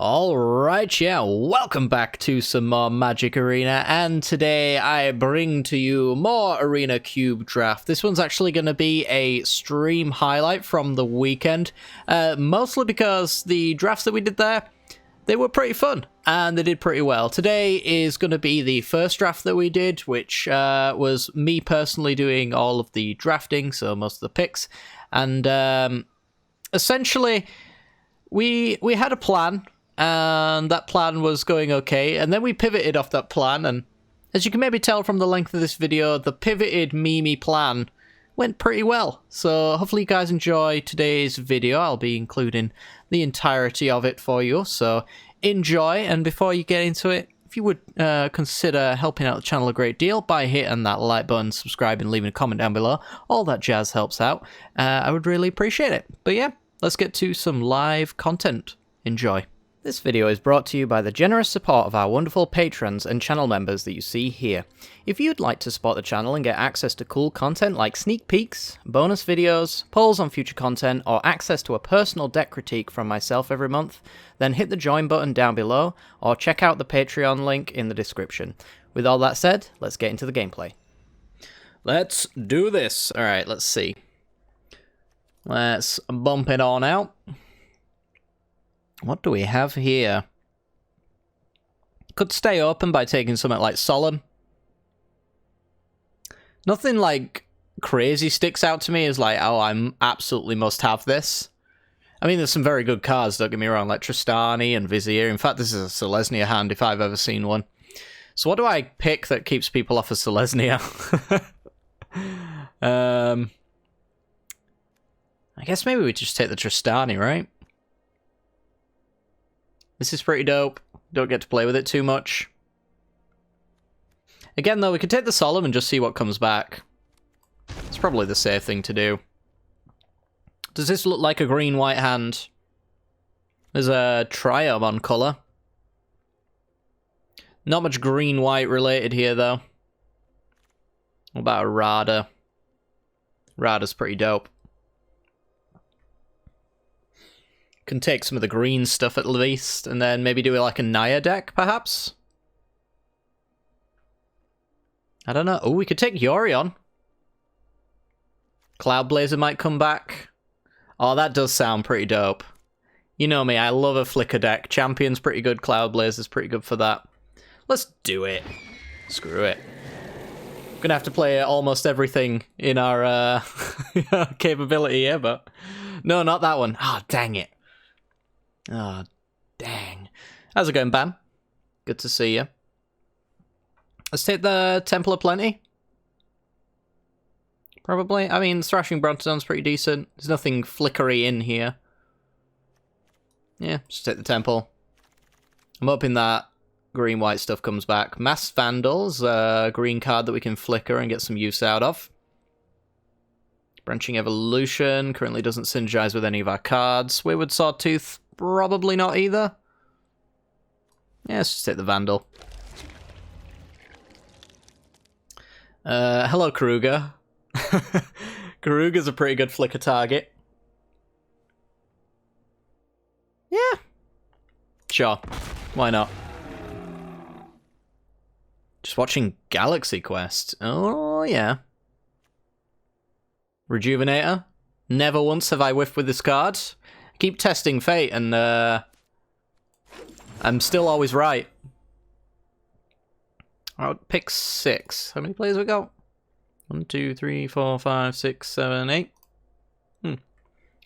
Alright, yeah, welcome back to some more Magic Arena, and today I bring to you more Arena Cube Draft. This one's actually going to be a stream highlight from the weekend, mostly because the drafts that we did there, they were pretty fun, and they did pretty well. Today is going to be the first draft that we did, which was me personally doing all of the drafting, so most of the picks, and essentially we had a plan, and that plan was going okay, and then we pivoted off that plan, and as you can maybe tell from the length of this video, the pivoted meme plan went pretty well. So hopefully you guys enjoy today's video. I'll be including the entirety of it for you, so enjoy. And before you get into it, if you would consider helping out the channel a great deal by hitting that like button, subscribing, leaving a comment down below, all that jazz helps out. I would really appreciate it. But yeah, let's get to some live content. Enjoy. This video is brought to you by the generous support of our wonderful patrons and channel members that you see here. If you'd like to support the channel and get access to cool content like sneak peeks, bonus videos, polls on future content, or access to a personal deck critique from myself every month, then hit the join button down below, or check out the Patreon link in the description. With all that said, let's get into the gameplay. Let's do this. Alright, let's see. Let's bump it on out. What do we have here? Could stay open by taking something like Solemn. Nothing like crazy sticks out to me as like, oh, I absolutely must have this. I mean, there's some very good cards, don't get me wrong, like Tristani and Vizier. In fact, this is a Selesnya hand if I've ever seen one. So what do I pick that keeps people off of Selesnya? I guess maybe we just take the Tristani, right? This is pretty dope. Don't get to play with it too much. Again, though, we could take the Solemn and just see what comes back. It's probably the safe thing to do. Does this look like a green-white hand? There's a Triome on colour. Not much green-white related here, though. What about a Rada? Rada's pretty dope. Can take some of the green stuff at least, and then maybe do like a Naya deck, perhaps? I don't know. Oh, we could take Yorion. Cloudblazer might come back. Oh, that does sound pretty dope. You know me, I love a Flicker deck. Champion's pretty good, Cloudblazer's pretty good for that. Let's do it. Screw it. Gonna have to play almost everything in our capability here, but... No, not that one. Ah, oh, dang it. Oh, dang. How's it going, Bam? Good to see you. Let's take the Temple of Plenty. Probably. I mean, Thrashing Brontozone's pretty decent. There's nothing flickery in here. Yeah, just take the Temple. I'm hoping that green-white stuff comes back. Mass Vandals, a green card that we can flicker and get some use out of. Branching Evolution currently doesn't synergize with any of our cards. Wayward Sawtooth, probably not either. Yeah, let's just take the Vandal. Hello, Karuga. Karuga's a pretty good flicker target. Yeah. Sure. Why not? Just watching Galaxy Quest. Oh, yeah. Rejuvenator. Never once have I whiffed with this card. I keep testing fate, and I'm still always right. I'll pick 6. How many players we got? 1, 2, 3, 4, 5, 6, 7, 8.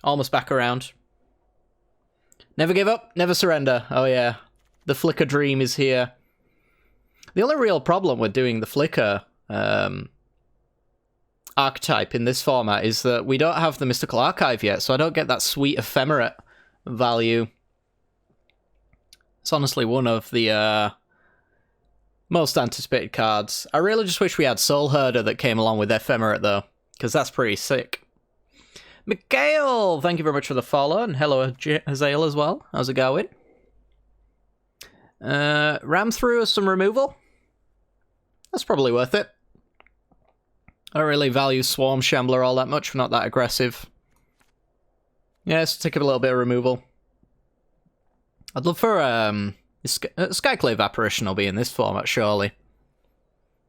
Almost back around. Never give up, never surrender. Oh yeah. The Flicker dream is here. The only real problem with doing the Flicker archetype in this format is that we don't have the Mystical Archive yet, so I don't get that sweet ephemerate value. It's honestly one of the most anticipated cards. I really just wish we had Soul Herder that came along with ephemerate though, because that's pretty sick. Mikhail, thank you very much for the follow, and hello Hazael as well. How's it going? Ram through us some removal. That's probably worth it. I don't really value Swarm Shambler all that much. We're not that aggressive. Yeah, let's take a little bit of removal. I'd love for Skyclave Apparition will be in this format, surely.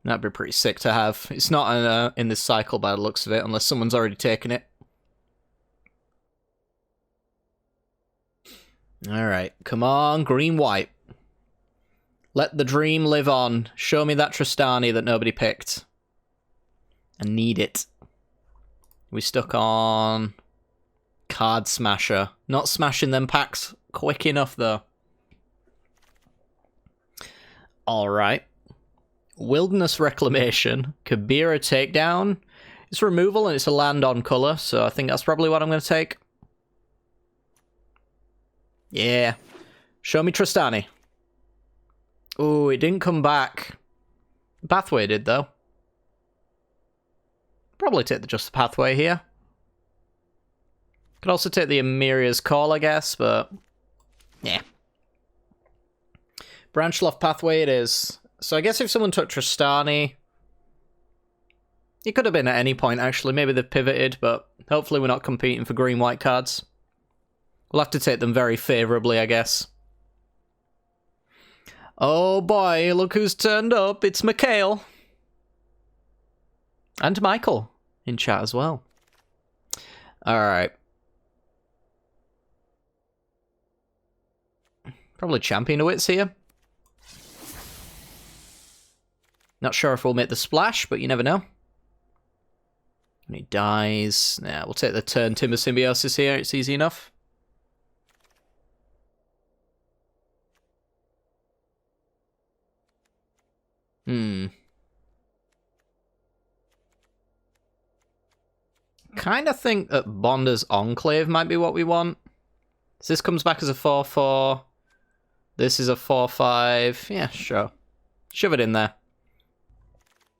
That'd be pretty sick to have. It's not in this cycle by the looks of it, unless someone's already taken it. Alright, come on, green-white. Let the dream live on. Show me that Tristani that nobody picked. I need it. We stuck on Card Smasher. Not smashing them packs quick enough, though. Alright. Wilderness Reclamation. Kabira Takedown. It's removal and it's a land on colour, so I think that's probably what I'm going to take. Yeah. Show me Tristani. Oh, it didn't come back. Pathway did, though. Probably take just the Pathway here. Could also take the Amiria's Call, I guess, but... yeah. Branchloft Pathway it is. So I guess if someone took Tristani... it could have been at any point, actually. Maybe they've pivoted, but hopefully we're not competing for green-white cards. We'll have to take them very favourably, I guess. Oh boy, look who's turned up. It's Mikhail. And Michael in chat as well. Alright. Probably Champion of Wits here. Not sure if we'll make the splash, but you never know. And he dies. Yeah, we'll take the turn Timber Symbiosis here. It's easy enough. Kind of think that Bonder's Enclave might be what we want. So this comes back as a 4-4. This is a 4-5. Yeah, sure. Shove it in there.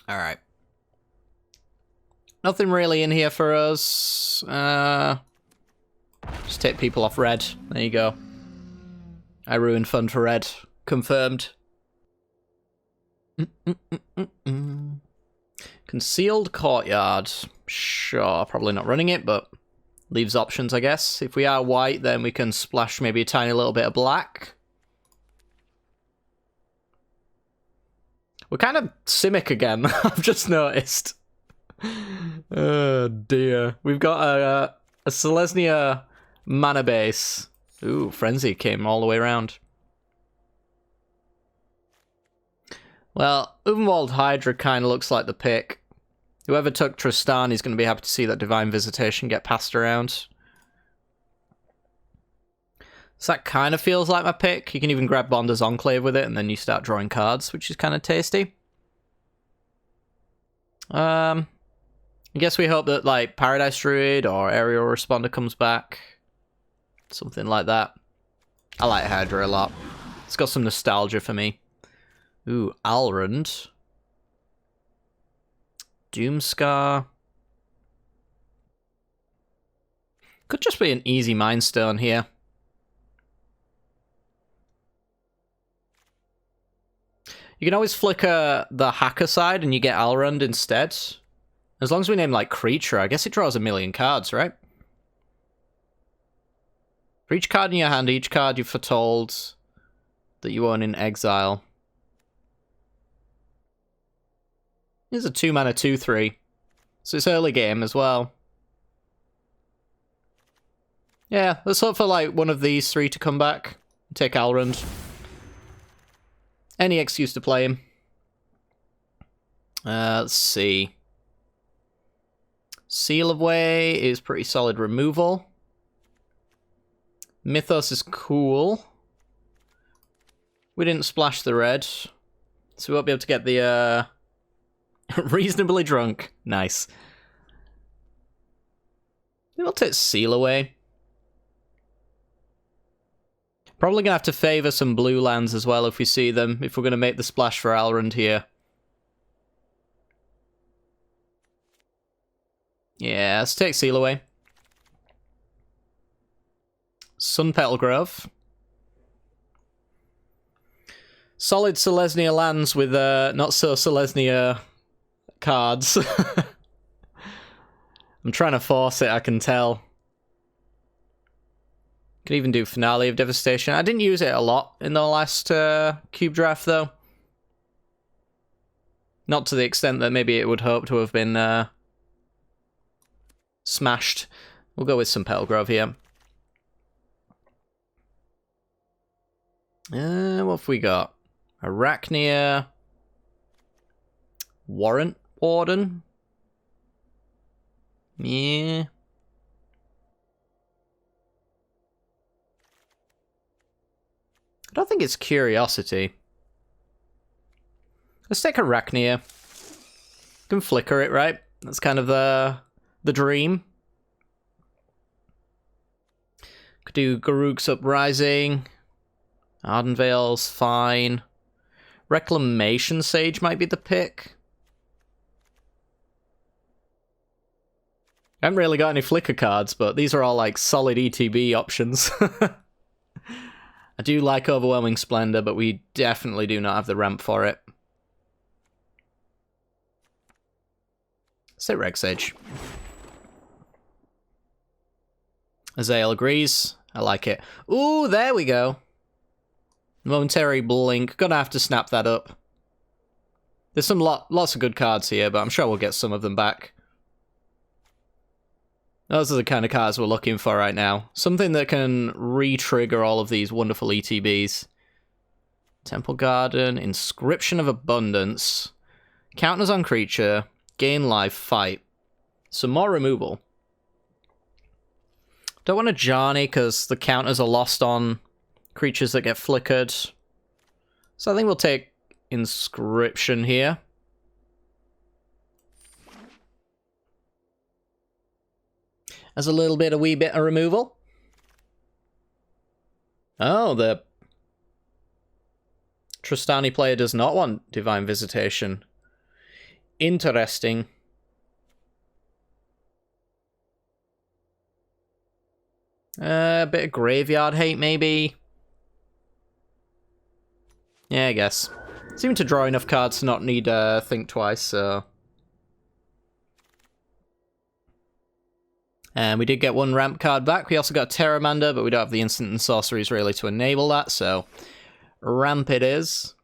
Alright. Nothing really in here for us. Just take people off red. There you go. I ruined fun for red. Confirmed. Concealed Courtyard. Sure, probably not running it, but leaves options, I guess. If we are white, then we can splash maybe a tiny little bit of black. We're kind of Simic again, I've just noticed. Oh dear. We've got a Selesnya mana base. Ooh, Frenzy came all the way around. Well, Uvenwald Hydra kind of looks like the pick. Whoever took Tristan is going to be happy to see that Divine Visitation get passed around. So that kind of feels like my pick. You can even grab Bonder's Enclave with it, and then you start drawing cards, which is kind of tasty. I guess we hope that, like, Paradise Druid or Aerial Responder comes back. Something like that. I like Hydra a lot. It's got some nostalgia for me. Ooh, Alrund. Doomscar. Could just be an easy Mind Stone here. You can always flicker the Hacker side and you get Alrund instead. As long as we name, like, Creature, I guess it draws a million cards, right? For each card in your hand, each card you've foretold that you own in exile. Here's a 2-mana 2/3. So it's early game as well. Yeah, let's hope for, like, one of these three to come back. Take Alrund. Any excuse to play him. Let's see. Seal of Way is pretty solid removal. Mythos is cool. We didn't splash the red, so we won't be able to get the reasonably drunk. Nice. We'll take Seal Away. Probably going to have to favour some blue lands as well if we see them, if we're going to make the splash for Alrund here. Yeah, let's take Seal Away. Sunpetal Grove. Solid Selesnya lands with not so Selesnya cards. I'm trying to force it, I can tell. Could even do Finale of Devastation. I didn't use it a lot in the last cube draft, though. Not to the extent that maybe it would hope to have been smashed. We'll go with some Petalgrove here. What have we got? Arachnia. Warrant Warden. Yeah. I don't think it's Curiosity. Let's take Arachnia. Can flicker it, right? That's kind of the dream. Could do Garruk's Uprising. Ardenvale's fine. Reclamation Sage might be the pick. I haven't really got any flicker cards, but these are all like solid ETB options. I do like Overwhelming Splendor, but we definitely do not have the ramp for it. Say Reg Sage. Azael agrees. I like it. Ooh, there we go. Momentary Blink. Gonna have to snap that up. There's some lots of good cards here, but I'm sure we'll get some of them back. Those are the kind of cards we're looking for right now. Something that can re-trigger all of these wonderful ETBs. Temple Garden, Inscription of Abundance, counters on creature, gain life, fight. Some more removal. Don't want a Johnny because the counters are lost on creatures that get flickered. So I think we'll take Inscription here. As a little bit, a wee bit of removal. Oh, the Tristani player does not want Divine Visitation. Interesting. A bit of graveyard hate, maybe. Yeah, I guess. Seem to draw enough cards to not need think twice, so... And we did get one ramp card back. We also got Terramander, but we don't have the instant and sorceries really to enable that, so... Ramp it is.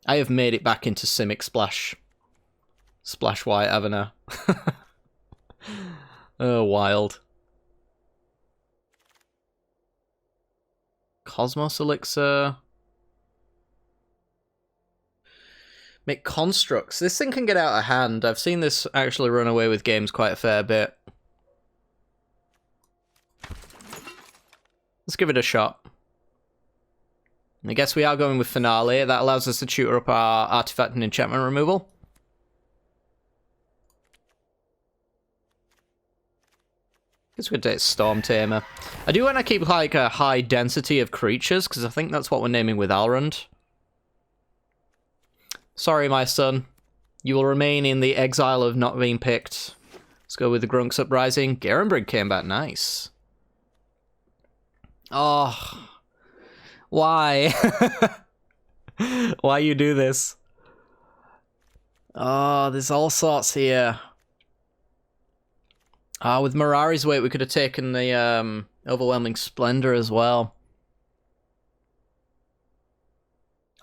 I have made it back into Simic Splash. Splash White, haven't I? Oh, wild. Cosmos Elixir. Make constructs. This thing can get out of hand. I've seen this actually run away with games quite a fair bit. Let's give it a shot. I guess we are going with Finale. That allows us to tutor up our artifact and enchantment removal. Guess we could take Storm Tamer. I do want to keep like a high density of creatures, because I think that's what we're naming with Alrund. Sorry, my son. You will remain in the exile of not being picked. Let's go with the Grunk's Uprising. Garenbrig came back nice. Oh. Why? Why you do this? Oh, there's all sorts here. Ah, with Mirari's Weight, we could have taken the Overwhelming Splendor as well.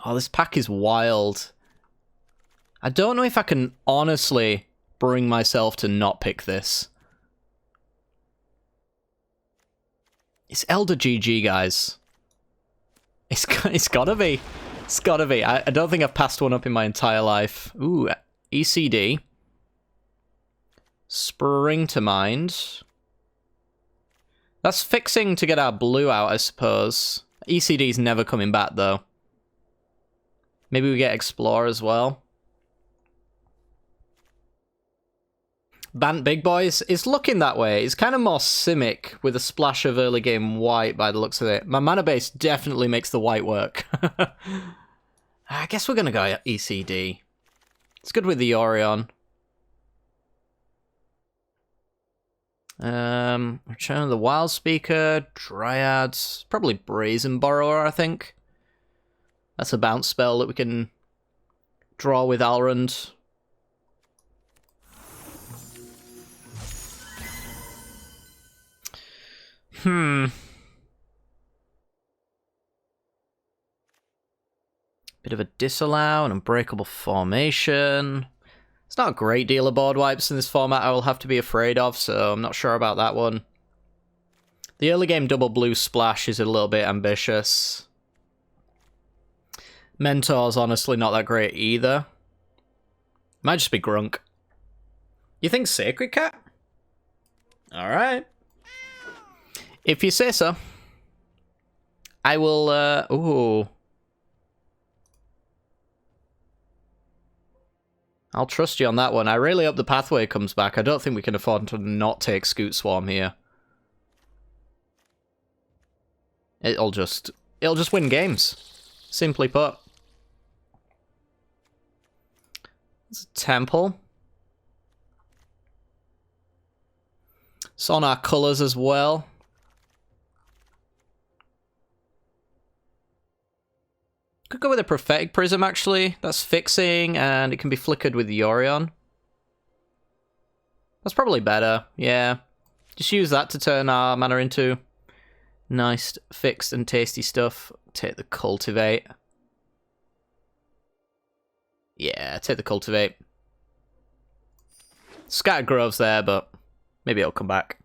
Oh, this pack is wild. I don't know if I can honestly bring myself to not pick this. It's Elder GG, guys. It's gotta be. It's gotta be. I don't think I've passed one up in my entire life. Ooh, ECD. Spring to Mind. That's fixing to get our blue out, I suppose. ECD's never coming back, though. Maybe we get Explore as well. Bant Big Boys is looking that way. It's kind of more Simic with a splash of early game white by the looks of it. My mana base definitely makes the white work. I guess we're going to go ECD. It's good with the Orion. Return of the Wild Speaker, Dryads, probably Brazen Borrower, I think. That's a bounce spell that we can draw with Alrund. Bit of a disallow, an unbreakable formation. It's not a great deal of board wipes in this format I will have to be afraid of, so I'm not sure about that one. The early game double blue splash is a little bit ambitious. Mentor's honestly not that great either. Might just be Grunk. You think Sacred Cat? Alright. If you say so. I will, ooh. I'll trust you on that one. I really hope the pathway comes back. I don't think we can afford to not take Scoot Swarm here. It'll just win games. Simply put. It's a temple. It's on our colours as well. Could go with a Prophetic Prism, actually. That's fixing, and it can be flickered with Yorion. That's probably better, yeah. Just use that to turn our mana into nice, fixed, and tasty stuff. Take the Cultivate. Yeah, take the Cultivate. Scattered Grove's there, but maybe it'll come back.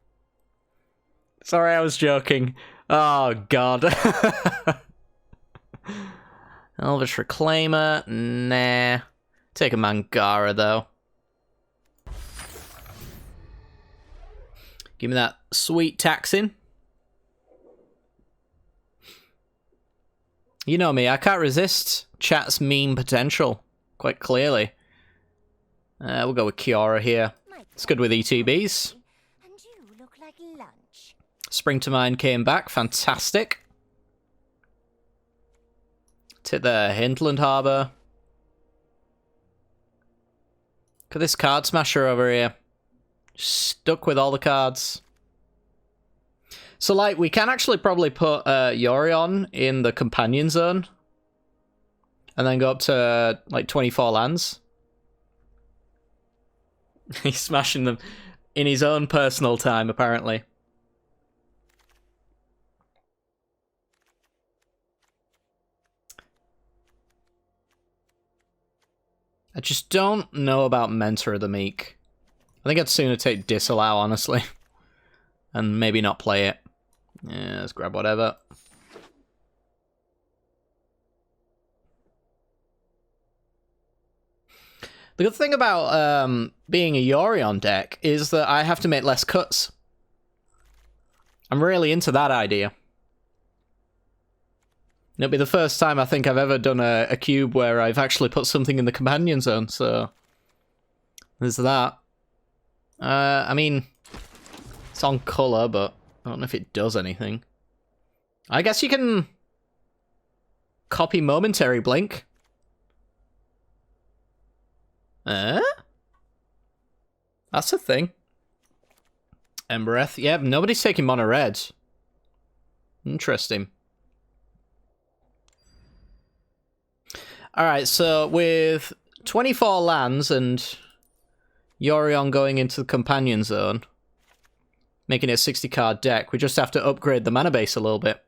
Sorry, I was joking. Oh, God. Elvish Reclaimer, nah. Take a Mangara, though. Give me that sweet taxing. You know me, I can't resist chat's meme potential, quite clearly. We'll go with Kiora here. It's good with ETBs. And you look like lunch. Spring to Mind came back, fantastic. Take the Hintland Harbour. Look at this card smasher over here. Stuck with all the cards. So, like, we can actually probably put Yorion in the companion zone. And then go up to, like, 24 lands. He's smashing them in his own personal time, apparently. I just don't know about Mentor of the Meek. I think I'd sooner take Disallow, honestly. And maybe not play it. Yeah, let's grab whatever. The good thing about being a Yorion deck is that I have to make less cuts. I'm really into that idea. It'll be the first time I think I've ever done a cube where I've actually put something in the companion zone, so there's that. I mean, it's on colour, but I don't know if it does anything. I guess you can copy Momentary Blink. That's a thing. Embereth. Yeah, nobody's taking mono red. Interesting. Alright, so with 24 lands and Yorion going into the companion zone, making it a 60 card deck, we just have to upgrade the mana base a little bit.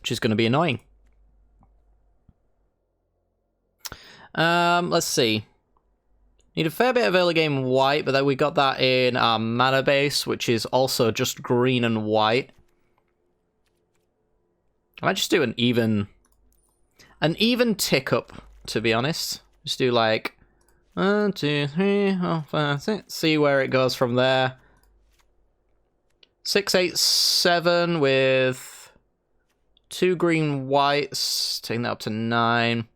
Which is going to be annoying. Let's see. Need a fair bit of early game white, but then we got that in our mana base, which is also just green and white. I might just do an even tick up, to be honest. Just do like 1, 2, 3, 4, 5, 6. See where it goes from there. 6, 8, 7 with 2 green whites, taking that up to 9.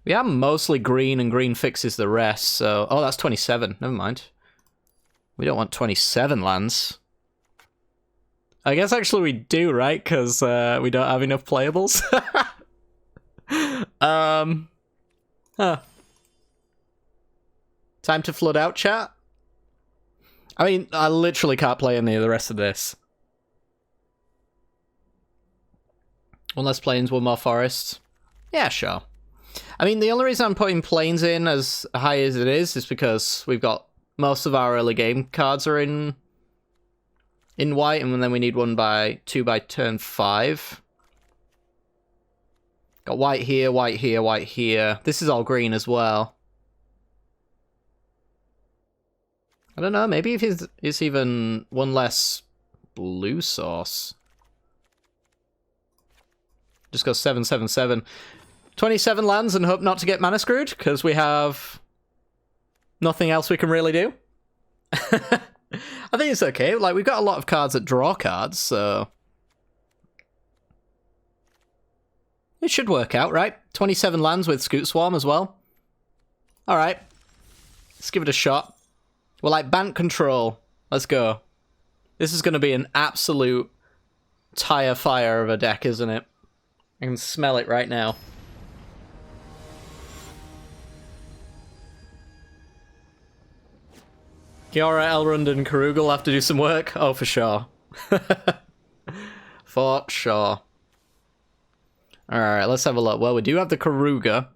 We are mostly green, and green fixes the rest, so... Oh, that's 27. Never mind. We don't want 27 lands. I guess actually we do, right? Because we don't have enough playables. Huh. Time to flood out, chat? I mean, I literally can't play any of the rest of this. One less plains, one more forest. Yeah, sure. I mean, the only reason I'm putting plains in as high as it is because we've got most of our early game cards are in white, and then we need 2 by turn 5. Got white here, white here, white here. This is all green as well. I don't know, maybe if it's even one less blue source. Just go 777. 27 lands and hope not to get mana screwed, because we have nothing else we can really do. I think it's okay. Like, we've got a lot of cards that draw cards, so it should work out, right? 27 lands with Scoot Swarm as well. Alright. Let's give it a shot. We're like Bant Control. Let's go. This is going to be an absolute tire fire of a deck, isn't it? I can smell it right now. Kiora, Elrond, and Karuga will have to do some work. Oh, for sure. For sure. Alright, let's have a look. Well, we do have the Karuga.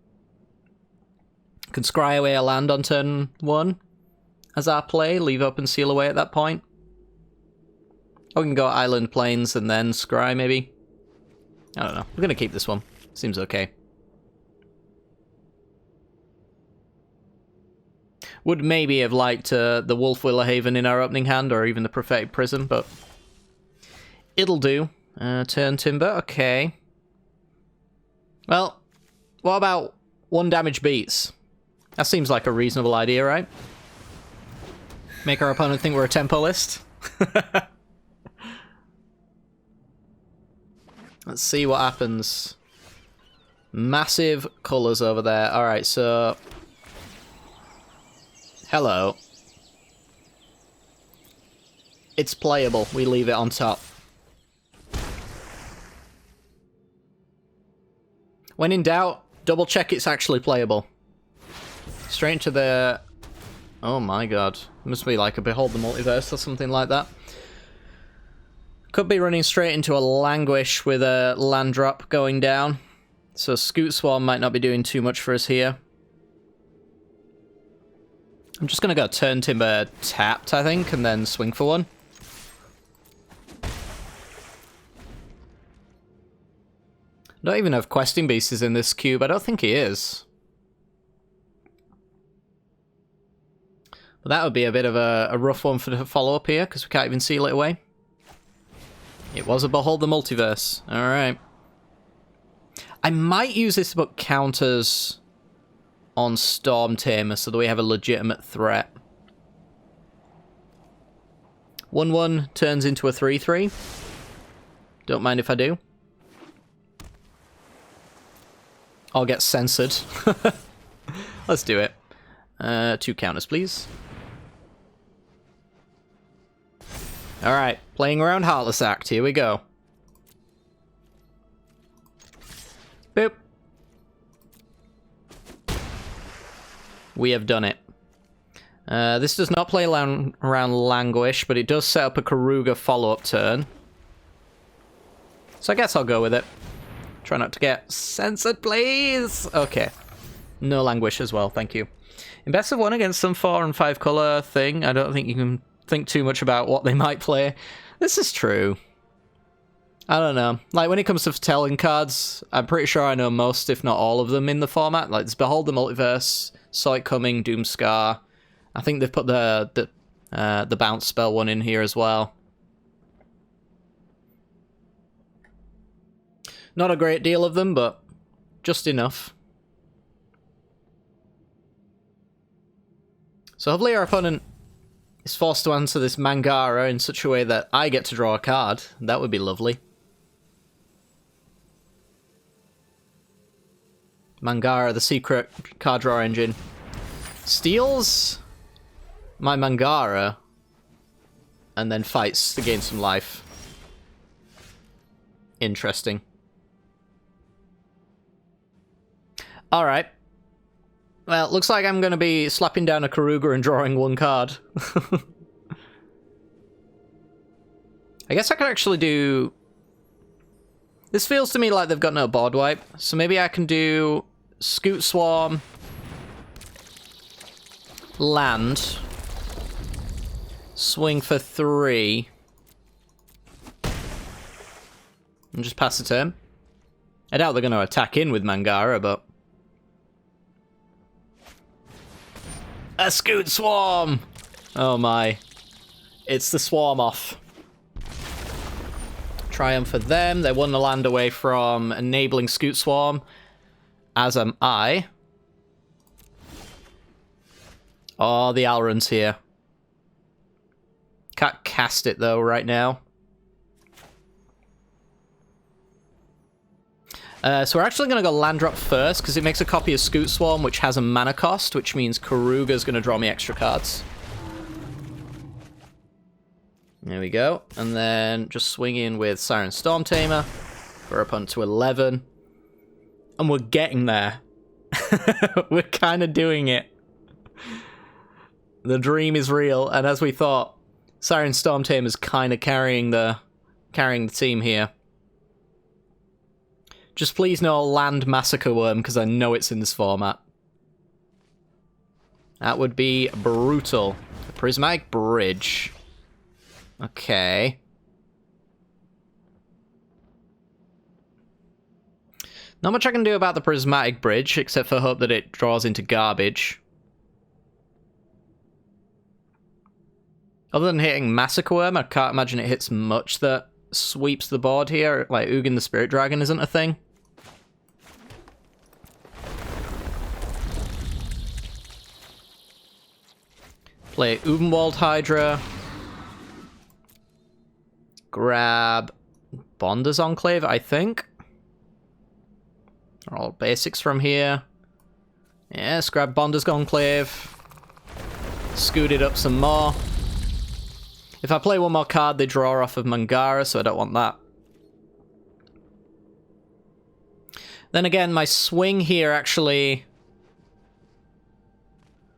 Can scry away a land on turn 1 as our play. Leave open, seal away at that point. Or we can go Island Plains and then scry, maybe. I don't know. We're going to keep this one. Seems okay. Would maybe have liked the Wolf Willowhaven in our opening hand, or even the Prophetic Prism, but it'll do. Turn Timber, okay. Well, what about 1 damage beats? That seems like a reasonable idea, right? Make our opponent think we're a tempo list. Let's see what happens. Massive colours over there. Alright, so hello. It's playable. We leave it on top. When in doubt, double check it's actually playable. Straight into the... Oh my god. Must be like a Behold the Multiverse or something like that. Could be running straight into a Languish with a land drop going down. So Scoot Swarm might not be doing too much for us here. I'm just going to go Turn Timber tapped, I think, and then swing for one. I don't even have Questing Beasts in this cube. I don't think he is. But that would be a bit of a rough one for the follow-up here, because we can't even seal it away. It was a Behold the Multiverse. Alright. I might use this to put counters on Storm Tamer so that we have a legitimate threat. 1/1 turns into a 3/3. Don't mind if I do. I'll get censored. Let's do it. 2 counters, please. Alright, playing around Heartless Act. Here we go. Boop. We have done it. This does not play around Languish, but it does set up a Karuga follow-up turn. So I guess I'll go with it. Try not to get censored, please! Okay. No Languish as well, thank you. In best of 1 against some 4 and 5 colour thing, I don't think you can think too much about what they might play. This is true. I don't know. Like, when it comes to telling cards, I'm pretty sure I know most, if not all of them in the format. Like, there's Behold the Multiverse, Saw It Coming, Doomscar. I think they've put the bounce spell one in here as well. Not a great deal of them, but just enough. So hopefully our opponent is forced to answer this Mangara in such a way that I get to draw a card. That would be lovely. Mangara, the secret card draw engine, steals my Mangara and then fights to gain some life. Interesting. Alright. Well, it looks like I'm going to be slapping down a Karuga and drawing 1 card. I guess I could actually do... This feels to me like they've got no board wipe, so maybe I can do Scoot Swarm, land, swing for 3, and just pass the turn. I doubt they're going to attack in with Mangara, but... A Scoot Swarm! Oh my. It's the Swarm off. Triumph for them. They're one land away from enabling Scoot Swarm. As am I. Oh, the Alrun's here. Can't cast it though right now. So we're actually going to go land drop first, because it makes a copy of Scoot Swarm, which has a mana cost, which means Karuga's going to draw me extra cards. There we go. And then just swing in with Siren Storm Tamer. We're up onto 11. And we're getting there. We're kind of doing it. The dream is real, and as we thought, Siren Storm Tamer's kind of carrying the team here. Just please no land Massacre Worm, because I know it's in this format. That would be brutal. A Prismatic Bridge. Okay. Not much I can do about the Prismatic Bridge, except for hope that it draws into garbage. Other than hitting Massacre Worm, I can't imagine it hits much that sweeps the board here. Like, Ugin the Spirit Dragon isn't a thing. Play Ubenwald Hydra. Grab Bonder's Enclave, I think. All basics from here. Yes, grab Bonder's Enclave. Scoot it up some more. If I play one more card, they draw off of Mangara, so I don't want that. Then again, my swing here actually...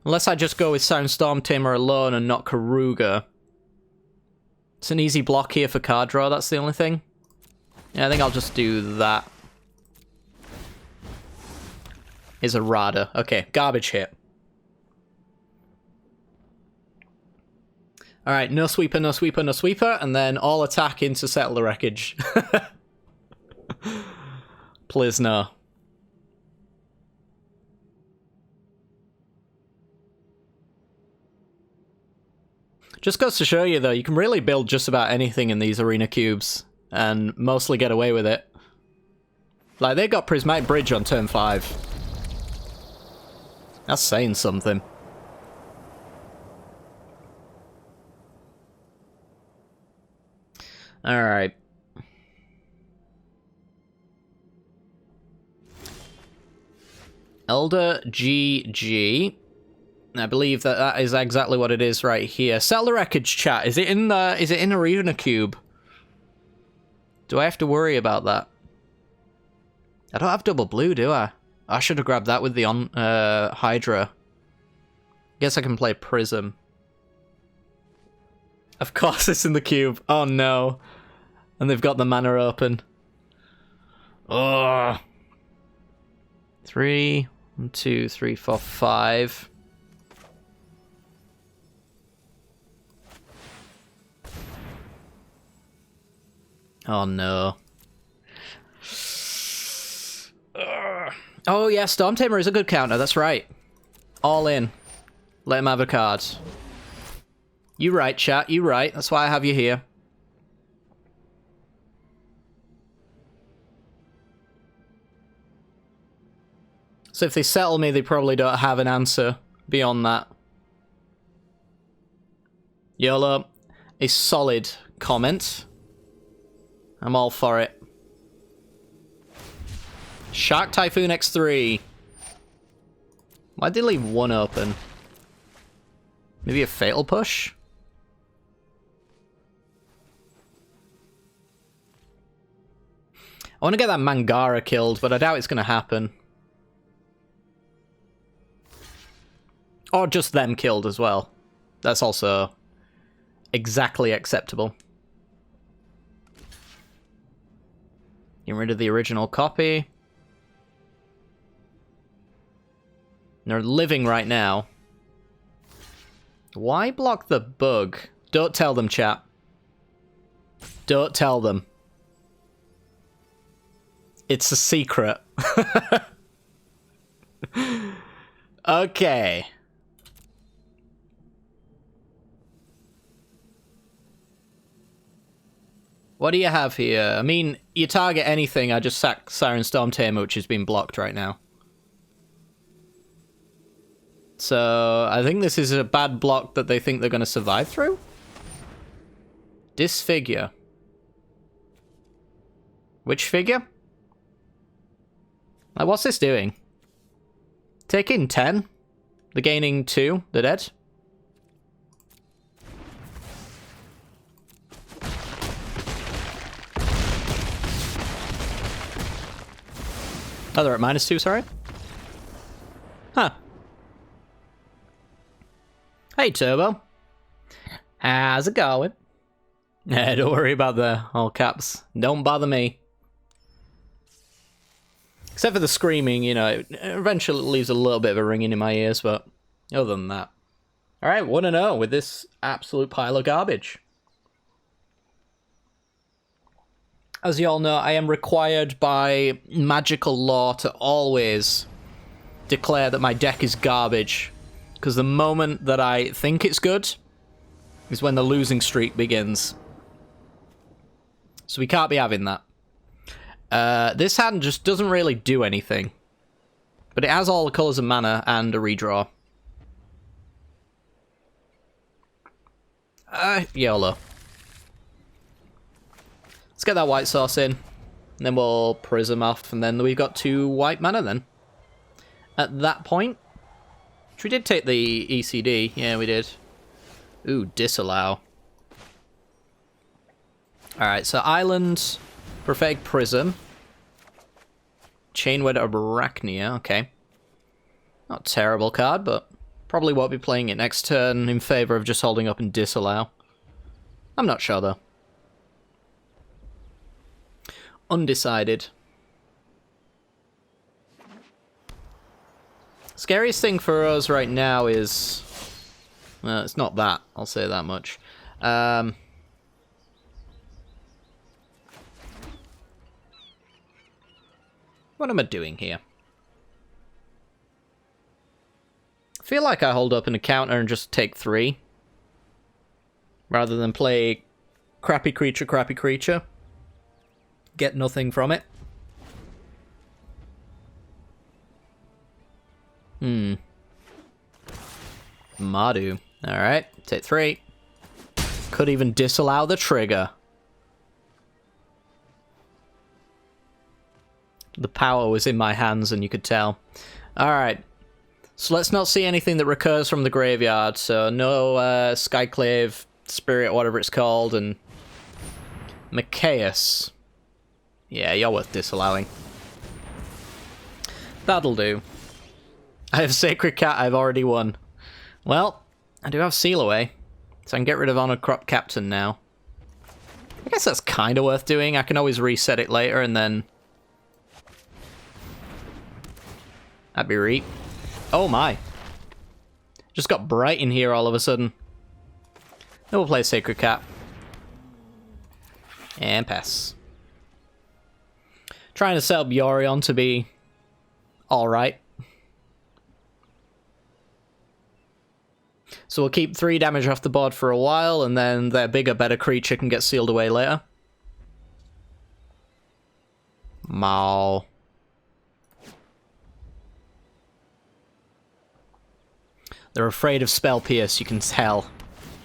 Unless I just go with Siren Storm Tamer alone and not Karuga. It's an easy block here for card draw, that's the only thing. Yeah, I think I'll just do that. Is a Rada. Okay, garbage hit. Alright, no sweeper, no sweeper, no sweeper, and then all attack into Settle the Wreckage. Please no. Just goes to show you, though, you can really build just about anything in these arena cubes, and mostly get away with it. Like, they got Prismatic Bridge on turn 5. That's saying something. Alright. Elder GG. I believe that is exactly what it is right here. Settle the Wreckage, chat. Is it in Arena Cube? Do I have to worry about that? I don't have double blue, do I? I should have grabbed that with the Hydra. Guess I can play Prism. Of course it's in the cube. Oh no. And they've got the mana open. Ugh. 3, 1, 2, 3, 4, 5. Oh no. Ugh. Oh yeah, Storm Tamer is a good counter, that's right. All in. Let him have a card. You right, chat, you right. That's why I have you here. So if they settle me, they probably don't have an answer beyond that. YOLO. A solid comment. I'm all for it. Shark Typhoon X3. Why'd they leave one open? Maybe a Fatal Push? I want to get that Mangara killed, but I doubt it's going to happen. Or just them killed as well. That's also exactly acceptable. Get rid of the original copy. They're living right now. Why block the bug? Don't tell them, chat. Don't tell them. It's a secret. Okay. What do you have here? I mean, you target anything, I just sack Siren Storm Tamer, which has been blocked right now. So, I think this is a bad block that they think they're going to survive through? Disfigure. Which figure? Like, what's this doing? Taking 10? They're gaining 2? They're dead? Oh, they're at -2, sorry? Huh. Hey, Turbo. How's it going? Don't worry about the all caps. Don't bother me. Except for the screaming, you know, it eventually leaves a little bit of a ringing in my ears, but other than that. Alright, 1-0 with this absolute pile of garbage. As you all know, I am required by magical law to always declare that my deck is garbage. Because the moment that I think it's good is when the losing streak begins. So we can't be having that. This hand just doesn't really do anything. But it has all the colours of mana and a redraw. YOLO. Let's get that white source in. And then we'll prism off. And then we've got 2 white mana then. At that point. Which we did take the ECD. Yeah, we did. Ooh, disallow. Alright, so Island, Prophetic Prism. Chainwed Arachnia, okay. Not a terrible card, but probably won't be playing it next turn in favour of just holding up and disallow. I'm not sure, though. Undecided. Scariest thing for us right now is... Well, it's not that, I'll say that much. What am I doing here? I feel like I hold up in a counter and just take 3. Rather than play crappy creature. Get nothing from it. Mardu. Alright, take 3. Could even disallow the trigger. The power was in my hands and you could tell. Alright. So let's not see anything that recurs from the graveyard. So no Skyclave, Spirit, whatever it's called, and Machias. Yeah, you're worth disallowing. That'll do. I have Sacred Cat, I've already won. Well, I do have Seal Away, so I can get rid of Honor Crop Captain now. I guess that's kind of worth doing. I can always reset it later and then... That'd be reap. Oh my. Just got bright in here all of a sudden. Then we'll play Sacred Cat. And pass. Trying to set up Yorion to be alright. So we'll keep 3 damage off the board for a while, and then their bigger, better creature can get sealed away later. Mao. They're afraid of Spell Pierce, you can tell.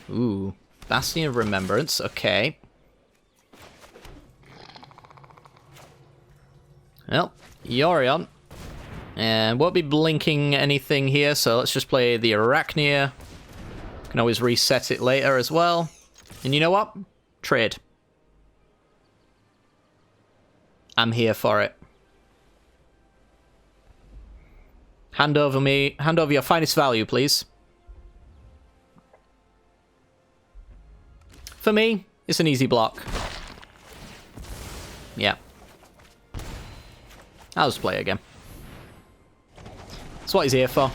Ooh. Bastion of Remembrance, okay. Well, Yorion. And won't be blinking anything here, so let's just play the Arachnia. Can always reset it later as well. And you know what? Trade. I'm here for it. Hand over your finest value, please. For me, it's an easy block. Yeah. I'll just play again. That's what he's here for.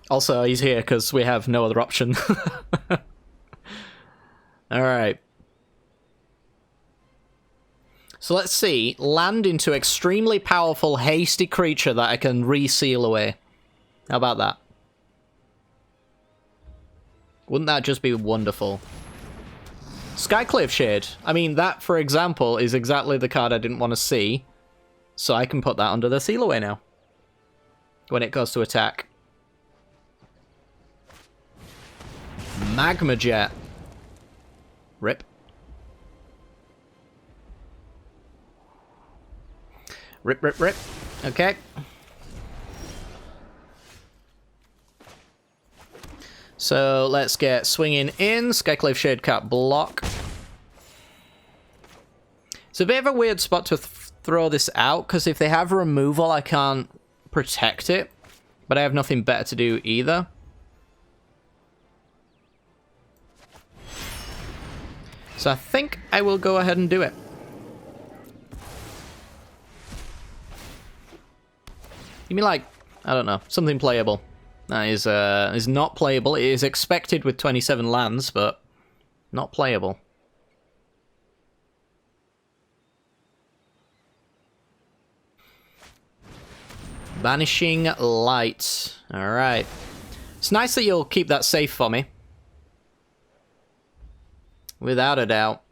Also, he's here because we have no other option. Alright. So let's see. Land into extremely powerful, hasty creature that I can reseal away. How about that? Wouldn't that just be wonderful? Skyclave Shade. I mean, that, for example, is exactly the card I didn't want to see. So I can put that under the seal away now. When it goes to attack. Magma Jet. Rip. Rip, rip, rip. Okay. So let's get swinging in. Skyclave Shade can't block. It's a bit of a weird spot to throw this out, because if they have removal, I can't protect it. But I have nothing better to do either. So I think I will go ahead and do it. Give me, like, I don't know, something playable. That is not playable. It is expected with 27 lands, but not playable. Vanishing Light. Alright. It's nice that you'll keep that safe for me. Without a doubt.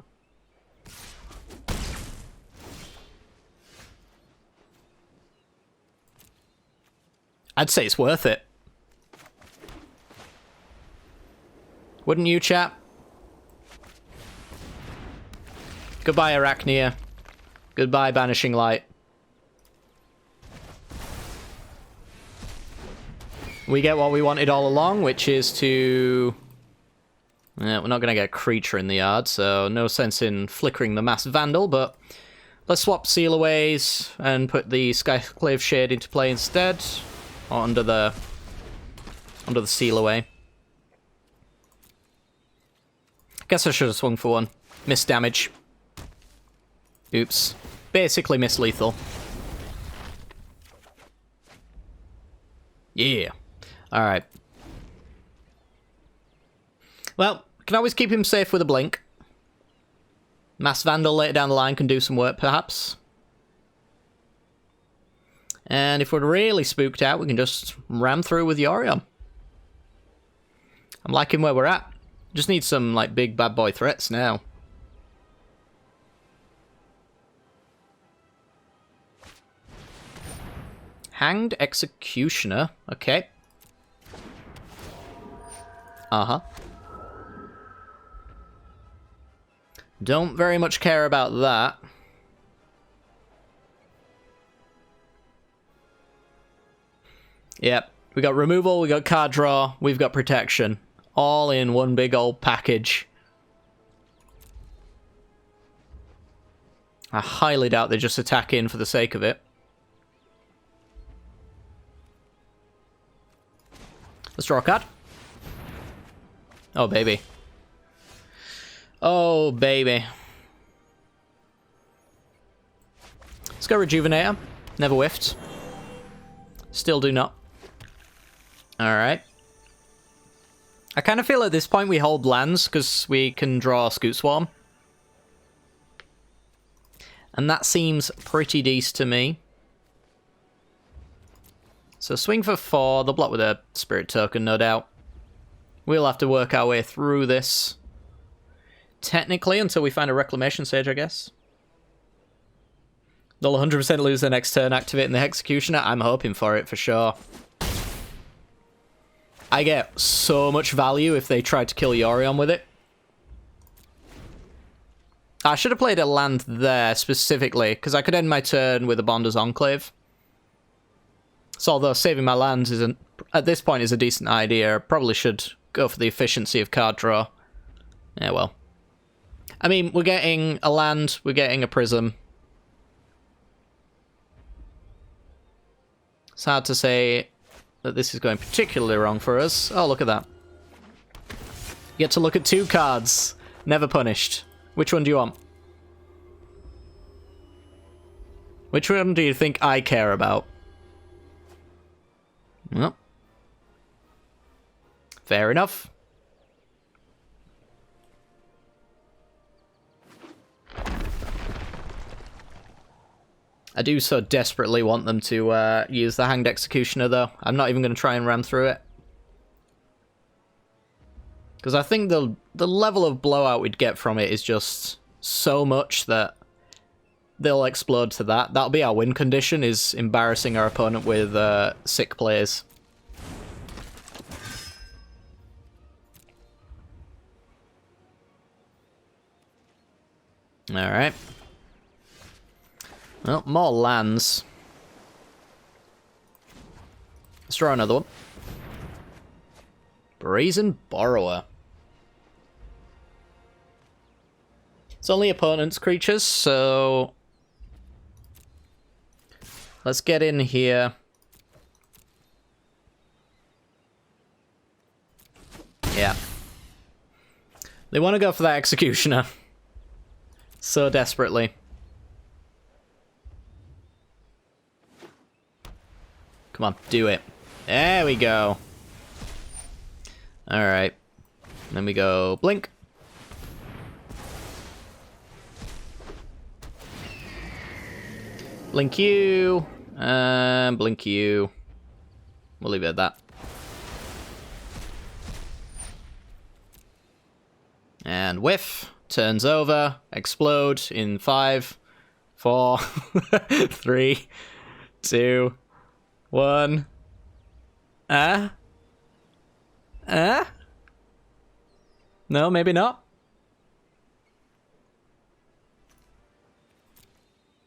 I'd say it's worth it. Wouldn't you, chap? Goodbye, Arachnia. Goodbye, Banishing Light. We get what we wanted all along, which is to... Yeah, we're not going to get a creature in the yard, so no sense in flickering the Mass Vandal, but let's swap Sealaways and put the Skyclave Shade into play instead. Or under the Sealaway. Guess I should have swung for one. Missed damage. Oops. Basically miss lethal. Yeah. Alright. Well, can always keep him safe with a blink. Mass Vandal later down the line can do some work, perhaps. And if we're really spooked out, we can just ram through with Yorion. I'm liking where we're at. Just need some, like, big bad boy threats now. Hanged Executioner. Okay. Uh-huh. Don't very much care about that. Yep. We got removal, we got card draw, we've got protection. All in one big old package. I highly doubt they just attack in for the sake of it. Let's draw a card. Oh, baby. Oh, baby. Let's go Rejuvenator. Never whiffed. Still do not. Alright. I kind of feel at this point we hold lands because we can draw Scoot Swarm. And that seems pretty decent to me. So swing for 4. They'll block with a Spirit Token, no doubt. We'll have to work our way through this. Technically, until we find a Reclamation Sage, I guess. They'll 100% lose their next turn activating the Executioner. I'm hoping for it, for sure. I get so much value if they try to kill Yorion with it. I should have played a land there, specifically, because I could end my turn with a Bonder's Enclave. So although saving my lands isn't, at this point, is a decent idea, I probably should go for the efficiency of card draw. Yeah, well. I mean, we're getting a land, we're getting a Prism. It's hard to say that this is going particularly wrong for us. Oh, look at that. You get to look at 2 cards. Never punished. Which one do you want? Which one do you think I care about? Well, fair enough. I do so desperately want them to use the Hanged Executioner, though. I'm not even going to try and ram through it. Because I think the level of blowout we'd get from it is just so much that they'll explode to that. That'll be our win condition, is embarrassing our opponent with sick plays. Alright. Well, more lands. Let's draw another one. Brazen Borrower. It's only opponent's creatures, so let's get in here. Yeah. They want to go for that Executioner. So desperately. Come on, do it. There we go. Alright. Then we go blink. Blink you. And blink you. We'll leave it at that. And whiff. Turns over. Explode in 5, 4, 3, 2, 1. No, maybe not.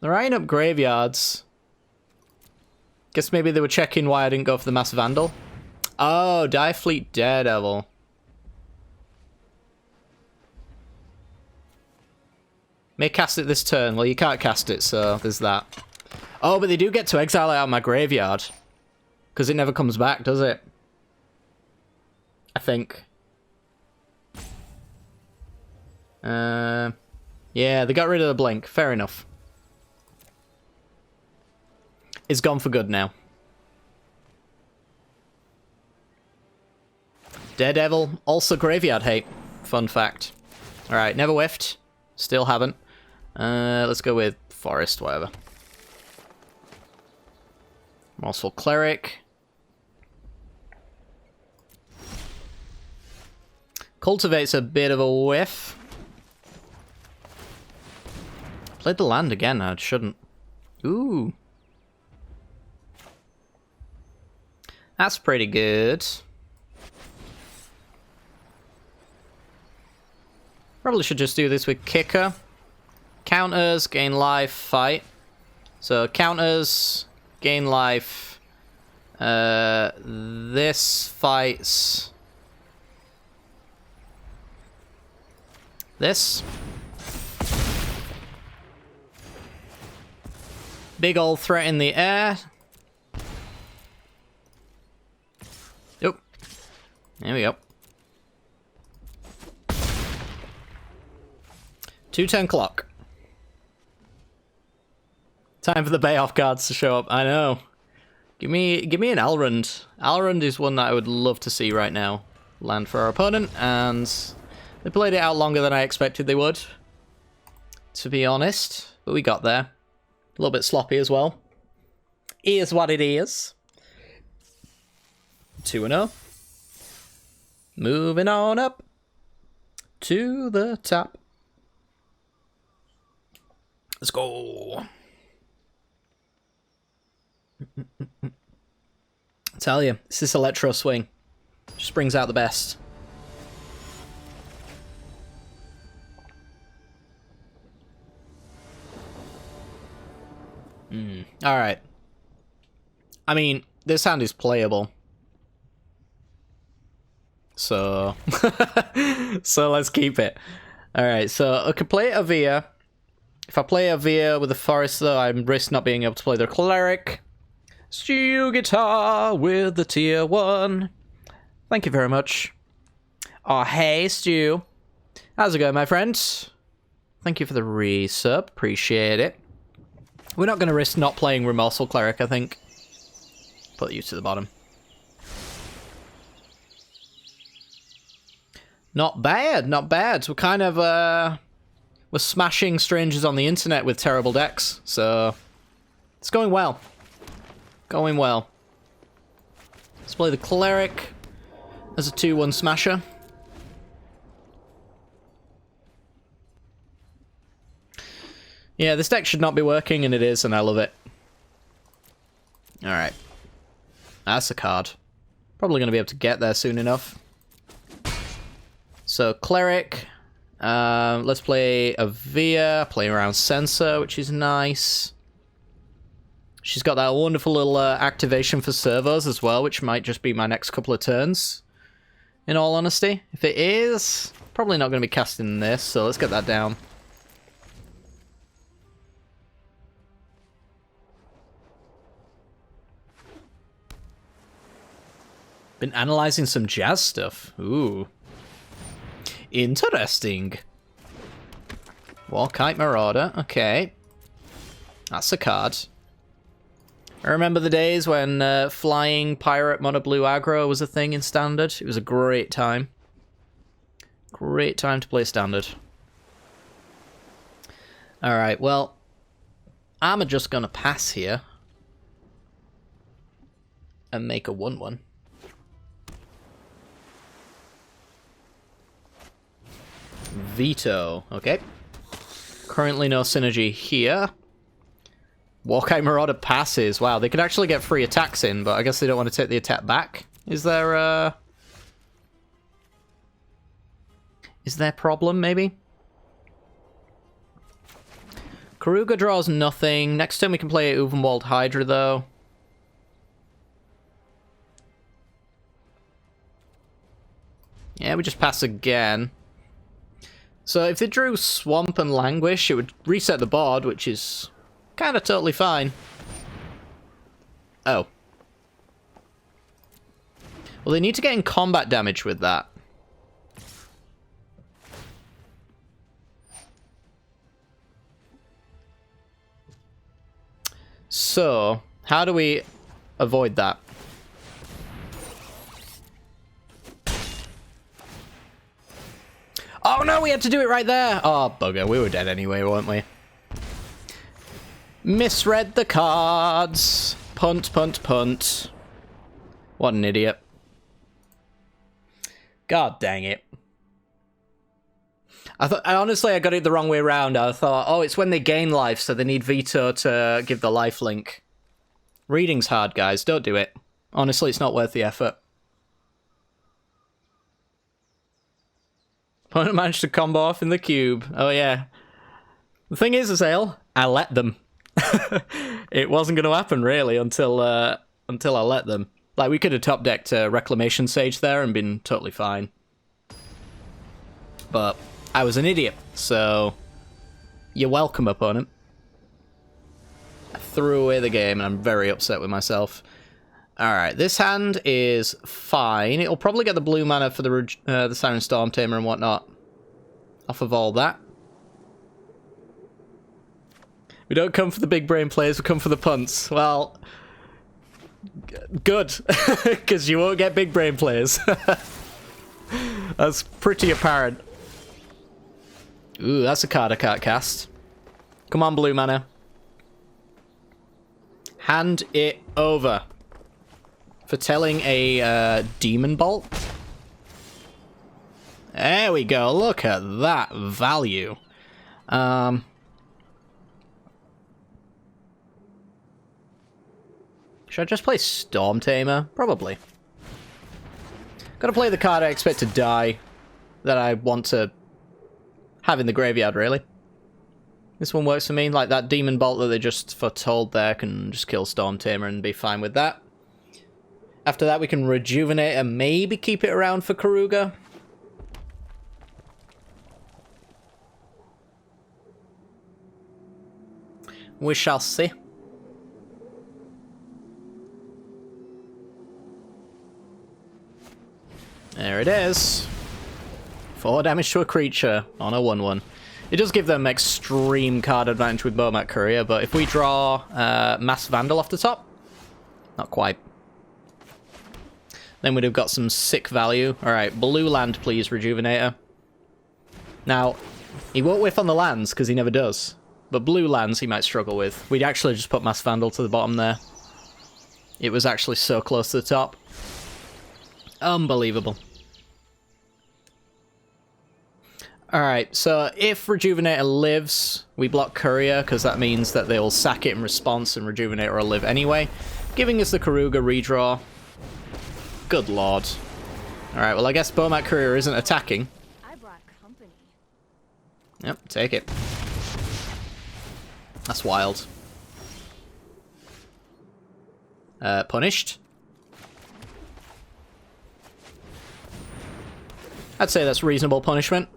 They're eyeing up graveyards. Guess maybe they were checking why I didn't go for the Mass Vandal. Oh, Die Fleet Daredevil. May cast it this turn. Well, you can't cast it, so there's that. Oh, but they do get to exile it out of my graveyard. Because it never comes back, does it? I think. Yeah, they got rid of the blink. Fair enough. It's gone for good now. Daredevil, also graveyard hate. Fun fact. Alright, never whiffed. Still haven't. Let's go with Forest, whatever. Morsel Cleric. Cultivate's a bit of a whiff. Played the land again, I shouldn't. Ooh. That's pretty good. Probably should just do this with Kicker. Counters, gain life, fight. So counters, gain life. This fights this. Big old threat in the air. Yep. There we go. 2-turn clock. Time for the payoff cards to show up. I know. Give me an Elrond. Elrond is one that I would love to see right now. Land for our opponent, and they played it out longer than I expected they would, to be honest. But we got there. A little bit sloppy as well. Is what it is. 2-0. Moving on up to the top. Let's go. I tell you, it's this electro swing. Just brings out the best. Alright. I mean, this hand is playable. So... so let's keep it. Alright, so I could play Avia. If I play Avia with the Forest, though, I'm risk not being able to play their Cleric. Steel Guitar with the tier 1. Thank you very much. Oh, hey, Stu. How's it going, my friend? Thank you for the resub. Appreciate it. We're not going to risk not playing Remorsal Cleric, I think. Put you to the bottom. Not bad, not bad. We're kind of, we're smashing strangers on the internet with terrible decks, so It's going well. Going well. Let's play the Cleric as a 2-1 smasher. Yeah, this deck should not be working, and it is, and I love it. Alright. That's a card. Probably going to be able to get there soon enough. So, Cleric. Let's play Avia, play around Sensor, which is nice. She's got that wonderful little activation for servos as well, which might just be my next couple of turns, in all honesty. If it is, probably not going to be casting this, so let's get that down. Been analyzing some jazz stuff. Ooh. Interesting. Warkite Marauder. Okay. That's a card. I remember the days when flying pirate mono blue aggro was a thing in Standard. It was a great time. Great time to play Standard. Alright, well, I'm just gonna pass here. And make a 1-1. Veto. Okay. Currently no synergy here. Warkite Marauder passes. Wow, they could actually get free attacks in, but I guess they don't want to take the attack back. Is there a problem, maybe? Karuga draws nothing. Next turn we can play Uvenwald Hydra, though. Yeah, we just pass again. So if they drew Swamp and Languish, it would reset the board, which is kind of totally fine. Oh. Well, they need to get in combat damage with that. So, how do we avoid that? Oh no, we had to do it right there! Oh, bugger, we were dead anyway, weren't we? Misread the cards. Punt, punt, punt. What an idiot. God dang it. Honestly, I got it the wrong way around. I thought, oh, it's when they gain life, so they need Veto to give the life link. Reading's hard, guys. Don't do it. Honestly, it's not worth the effort. Opponent managed to combo off in the cube. Oh, yeah. The thing is, Azale, I let them. It wasn't going to happen, really, until I let them. Like, we could have top-decked Reclamation Sage there and been totally fine. But I was an idiot, so you're welcome, opponent. I threw away the game, and I'm very upset with myself. Alright, this hand is fine. It'll probably get the blue mana for the Siren Storm Tamer and whatnot. Off of all that. We don't come for the big brain plays, we come for the punts. Well, good. Because you won't get big brain plays. That's pretty apparent. Ooh, that's a card I can't cast. Come on, blue mana. Hand it over. For telling a Demon Bolt. There we go. Look at that value. Should I just play Storm Tamer? Probably. Gotta play the card I expect to die. That I want to have in the graveyard, really. This one works for me. Like that Demon Bolt that they just foretold there can just kill Storm Tamer and be fine with that. After that, we can rejuvenate and maybe keep it around for Karuga. We shall see. There it is. 4 damage to a creature on a 1-1. It does give them extreme card advantage with Bomat Courier, but if we draw Mass Vandal off the top, not quite. Then we'd have got some sick value. Alright, blue land, please, Rejuvenator. Now, he won't whiff on the lands, because he never does. But blue lands he might struggle with. We'd actually just put Mass Vandal to the bottom there. It was actually so close to the top. Unbelievable. Alright, so if Rejuvenator lives, we block Courier, because that means that they'll sack it in response and Rejuvenator will live anyway, giving us the Karuga redraw. Good lord. Alright, well I guess Bomat Courier isn't attacking. I brought company. Yep, take it. That's wild. Punished. I'd say that's reasonable punishment.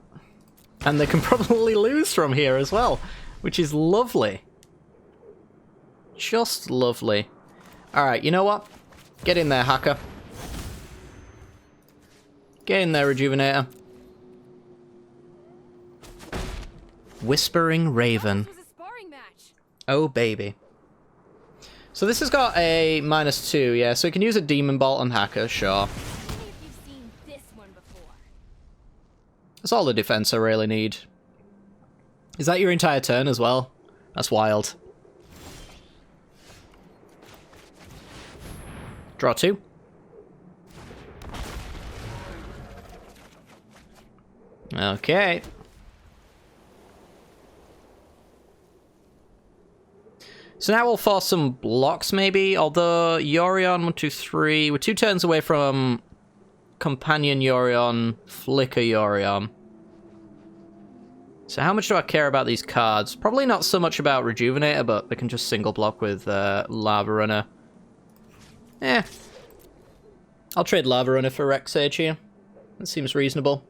And they can probably lose from here as well, which is lovely. Just lovely. Alright, you know what? Get in there, hacker. Get in there, Rejuvenator. Whispering Raven. This was a sparring match. Oh, baby. So this has got a -2, yeah, so you can use a Demon Bolt on hacker, sure. Tell me if you've seen this one before. That's all the defense I really need. Is that your entire turn as well? That's wild. Draw 2. Okay. So now we'll force some blocks, maybe. Although Yorion 1, 2, 3, we're 2 turns away from Companion Yorion, Flicker Yorion. So how much do I care about these cards? Probably not so much about Rejuvenator, but they can just single block with Lava Runner. I'll trade Lava Runner for Rex Sage here. That seems reasonable.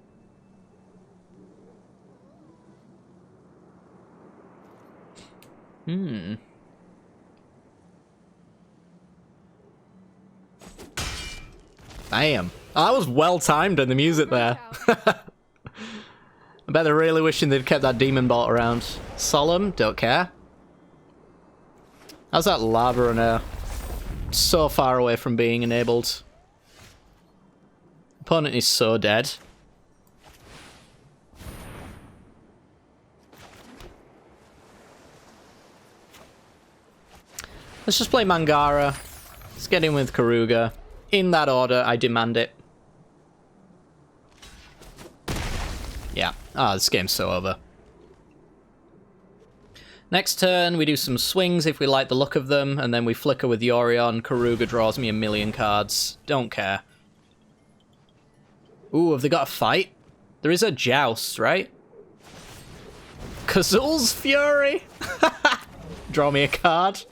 Damn. Oh, that was well timed in the music there. I bet they're really wishing they'd kept that Demon Bolt around. Solemn, don't care. How's that Lava Runner? So far away from being enabled. Opponent is so dead. Let's just play Mangara. Let's get in with Karuga. In that order, I demand it. Yeah. Ah, this game's so over. Next turn, we do some swings if we like the look of them, and then we flicker with Yorion. Karuga draws me a million cards. Don't care. Ooh, have they got a fight? There is a joust, right? Kazul's Fury! Draw me a card.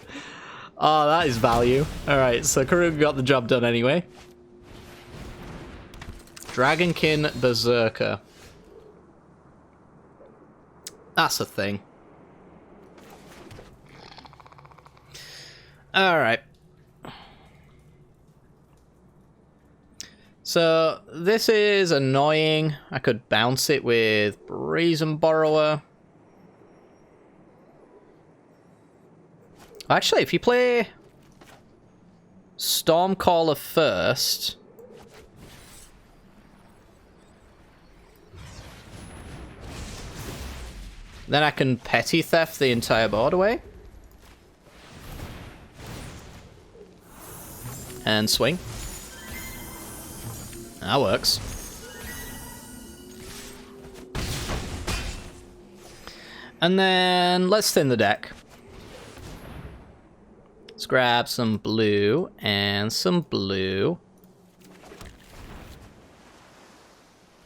Oh, that is value. Alright, so Karuga got the job done anyway. Dragonkin Berserker. That's a thing. Alright. So, this is annoying. I could bounce it with Brazen Borrower. Actually, if you play Stormcaller first, then I can Petty Theft the entire board away. And swing. That works. And then let's thin the deck. Let's grab some blue and some blue.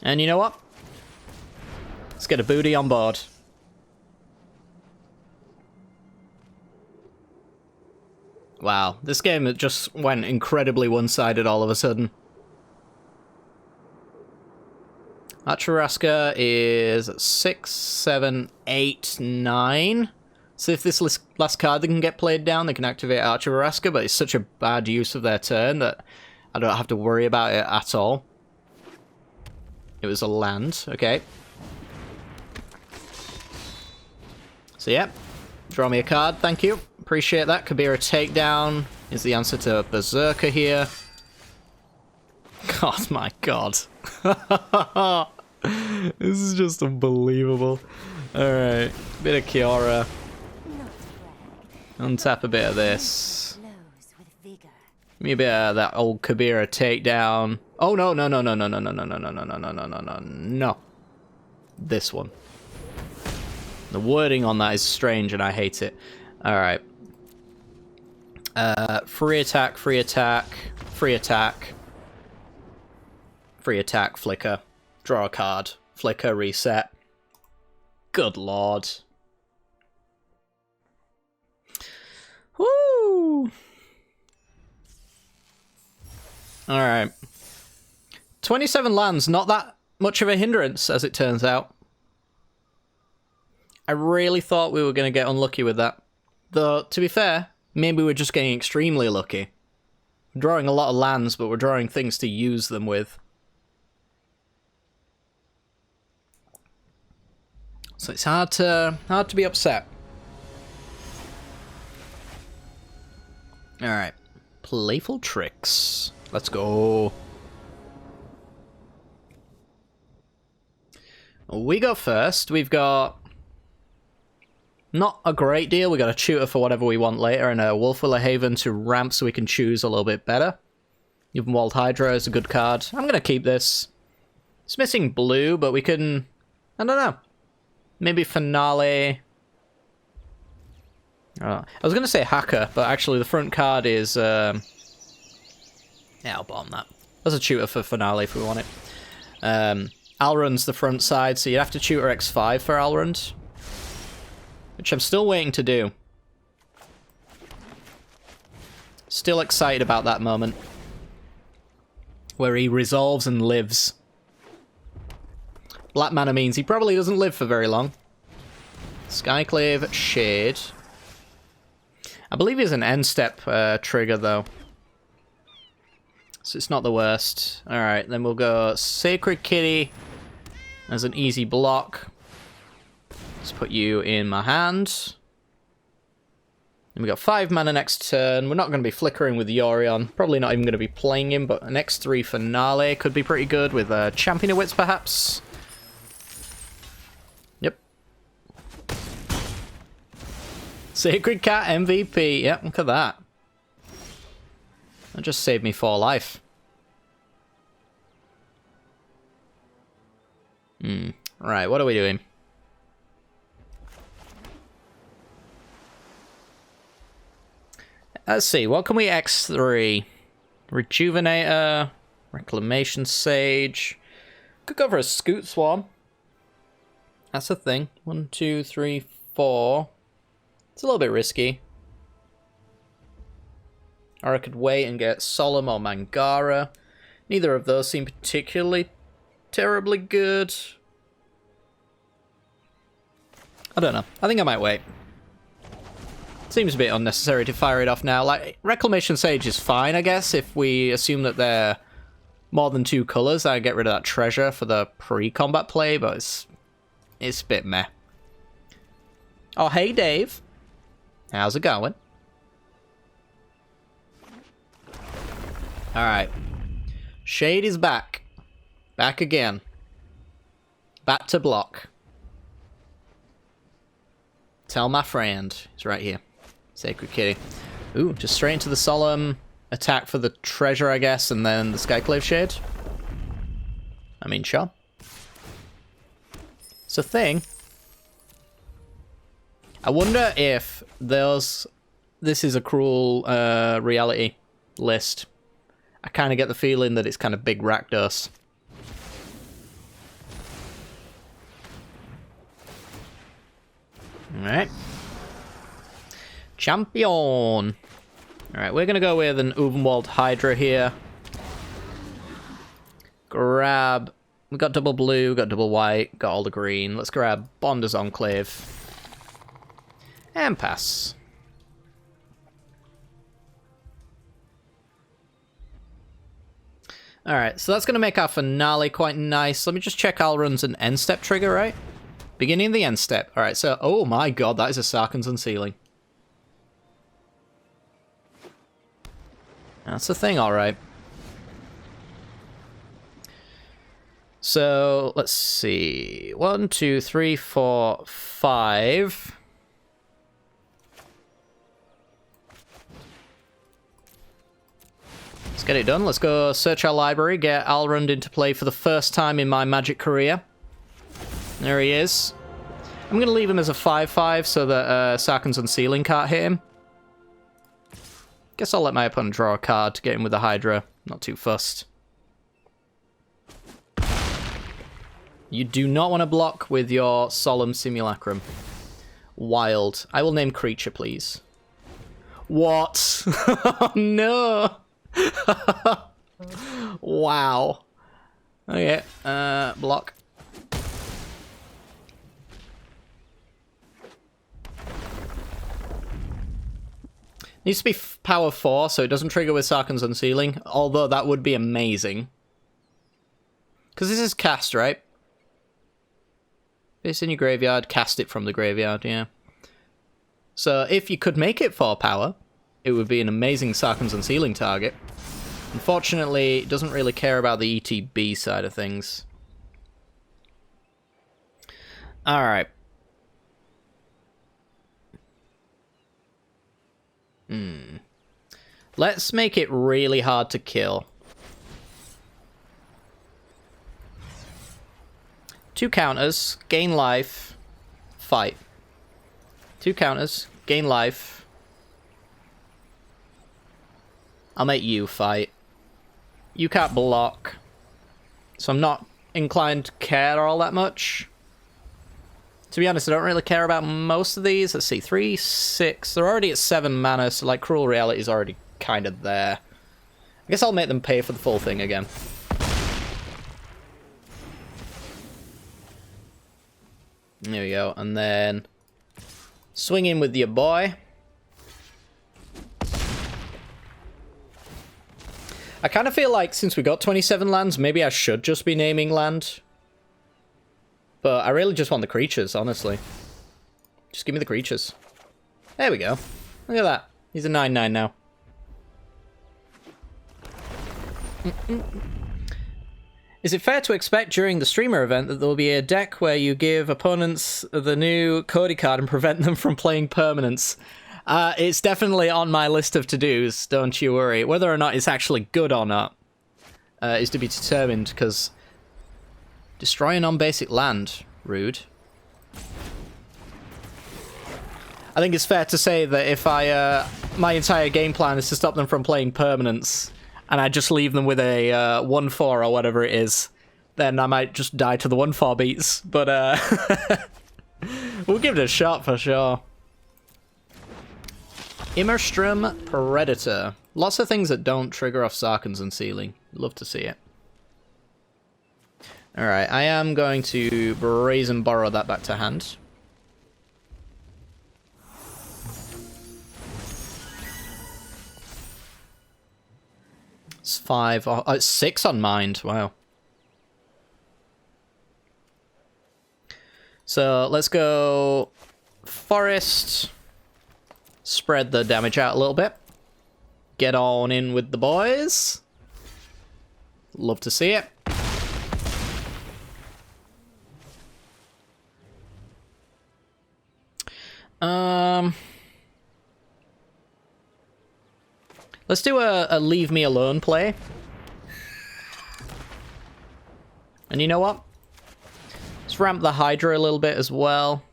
And you know what? Let's get a booty on board. Wow, this game just went incredibly one-sided all of a sudden. Acharaska is 6, 7, 8, 9. So if this last card they can get played down, they can activate Acharaska, but it's such a bad use of their turn that I don't have to worry about it at all. It was a land, okay. So yeah, draw me a card, thank you. Appreciate that. Kabira Takedown is the answer to Berserker here. God, my God. This is just unbelievable. Alright, bit of Kiora. Untap a bit of this. Flows with vigor. Maybe a bit of that old Kabira takedown. Oh, no, no, no, no, no, no, no, no, no, no, no, no, no, no, no, no, no. This one. The wording on that is strange and I hate it. Alright. Free attack, free attack, free attack. Free attack, flicker. Draw a card. Flicker, reset. Good lord. Woo! Alright. 27 lands, not that much of a hindrance, as it turns out. I really thought we were going to get unlucky with that. Though, to be fair, maybe we're just getting extremely lucky. We're drawing a lot of lands, but we're drawing things to use them with. So it's hard to be upset. Alright. Playful tricks. Let's go. We go first. We've got not a great deal. We got a tutor for whatever we want later, and a Wolfwiller Haven to ramp so we can choose a little bit better. Even Walled Hydra is a good card. I'm gonna keep this. It's missing blue, but we can... I don't know. Maybe Finale. I was gonna say Hacker, but actually the front card is... Yeah, I'll bomb that. There's a tutor for Finale if we want it. Alrund's the front side, so you'd have to tutor X5 for Alrund. Which I'm still waiting to do. Still excited about that moment. Where he resolves and lives. Black mana means he probably doesn't live for very long. Skyclave, Shade. I believe he's an end step trigger though. So it's not the worst. Alright, then we'll go Sacred Kitty as an easy block. Let's put you in my hand. And we got 5 mana next turn. We're not going to be flickering with Yorion. Probably not even going to be playing him, but an X3 Finale could be pretty good with Champion of Wits, perhaps. Yep. Sacred Cat MVP. Yep, look at that. That just saved me 4 life. Right, what are we doing? Let's see, what can we X3? Rejuvenator, Reclamation Sage. Could go for a Scoot Swarm. That's a thing. 1, 2, 3, 4. It's a little bit risky. Or I could wait and get Solemn or Mangara. Neither of those seem particularly terribly good. I don't know. I think I might wait. Seems a bit unnecessary to fire it off now. Like, Reclamation Sage is fine, I guess, if we assume that they're more than 2 colors. I get rid of that treasure for the pre-combat play, but it's a bit meh. Oh, hey, Dave. How's it going? Alright. Shade is back. Back again. Back to block. Tell my friend. He's right here. Sacred Kitty. Ooh, just straight into the Solemn. Attack for the treasure, I guess, and then the Skyclave Shade. I mean, sure. It's a thing. I wonder if this is a cruel reality list. I kind of get the feeling that it's kind of big Rakdos. Alright. Champion. Alright, we're going to go with an Uvenwald Hydra here. Grab... We got double blue, got double white, got all the green. Let's grab Bonder's Enclave. And pass. Alright, so that's going to make our finale quite nice. Let me just check Alrund's an end step trigger, right? Beginning of the end step. Alright, so... Oh my god, that is a Sarkhan's Unsealing. That's the thing, alright. So, let's see. 1, 2, 3, 4, 5. get it done. Let's go search our library, get Alrund into play for the first time in my Magic career. There he is. I'm going to leave him as a 5/5 so that Sarkhan's Unsealing can't hit him. Guess I'll let my opponent draw a card to get him with the Hydra. Not too fussed. You do not want to block with your Solemn Simulacrum. Wild. I will name creature, please. What? Oh, no. Wow. Okay, block. Needs to be power 4, so it doesn't trigger with Sarkhan's Unsealing, although that would be amazing. Because this is cast, right? It's in your graveyard, cast it from the graveyard, yeah. So if you could make it 4 power, it would be an amazing Sarkhan's Unsealing target. Unfortunately, it doesn't really care about the ETB side of things. Alright. Let's make it really hard to kill. 2 counters, gain life, fight. 2 counters, gain life. I'll make you fight. You can't block, so I'm not inclined to care all that much. To be honest, I don't really care about most of these. Let's see, 3, 6. They're already at 7 mana, so like Cruel Reality is already kind of there. I guess I'll make them pay for the full thing again. There we go, and then swing in with your boy. I kind of feel like since we got 27 lands, maybe I should just be naming land. But I really just want the creatures, honestly. Just give me the creatures. There we go. Look at that. He's a 9/9 now. Is it fair to expect during the streamer event that there will be a deck where you give opponents the new Cody card and prevent them from playing permanents? It's definitely on my list of to-dos, don't you worry. Whether or not it's actually good or not is to be determined, because destroy a non-basic land. Rude. I think it's fair to say that if my entire game plan is to stop them from playing permanents, and I just leave them with a 1/4 or whatever it is, then I might just die to the 1/4 beats. But we'll give it a shot for sure. Immerstrom Predator. Lots of things that don't trigger off Sarkhan's Unsealing. Love to see it. Alright, I am going to Brazen Borrow that back to hand. It's 5. Oh, it's 6 on Mind. Wow. So let's go Forest. Spread the damage out a little bit. Get on in with the boys. Love to see it. Let's do a leave me alone play. And you know what? Let's ramp the Hydra a little bit as well.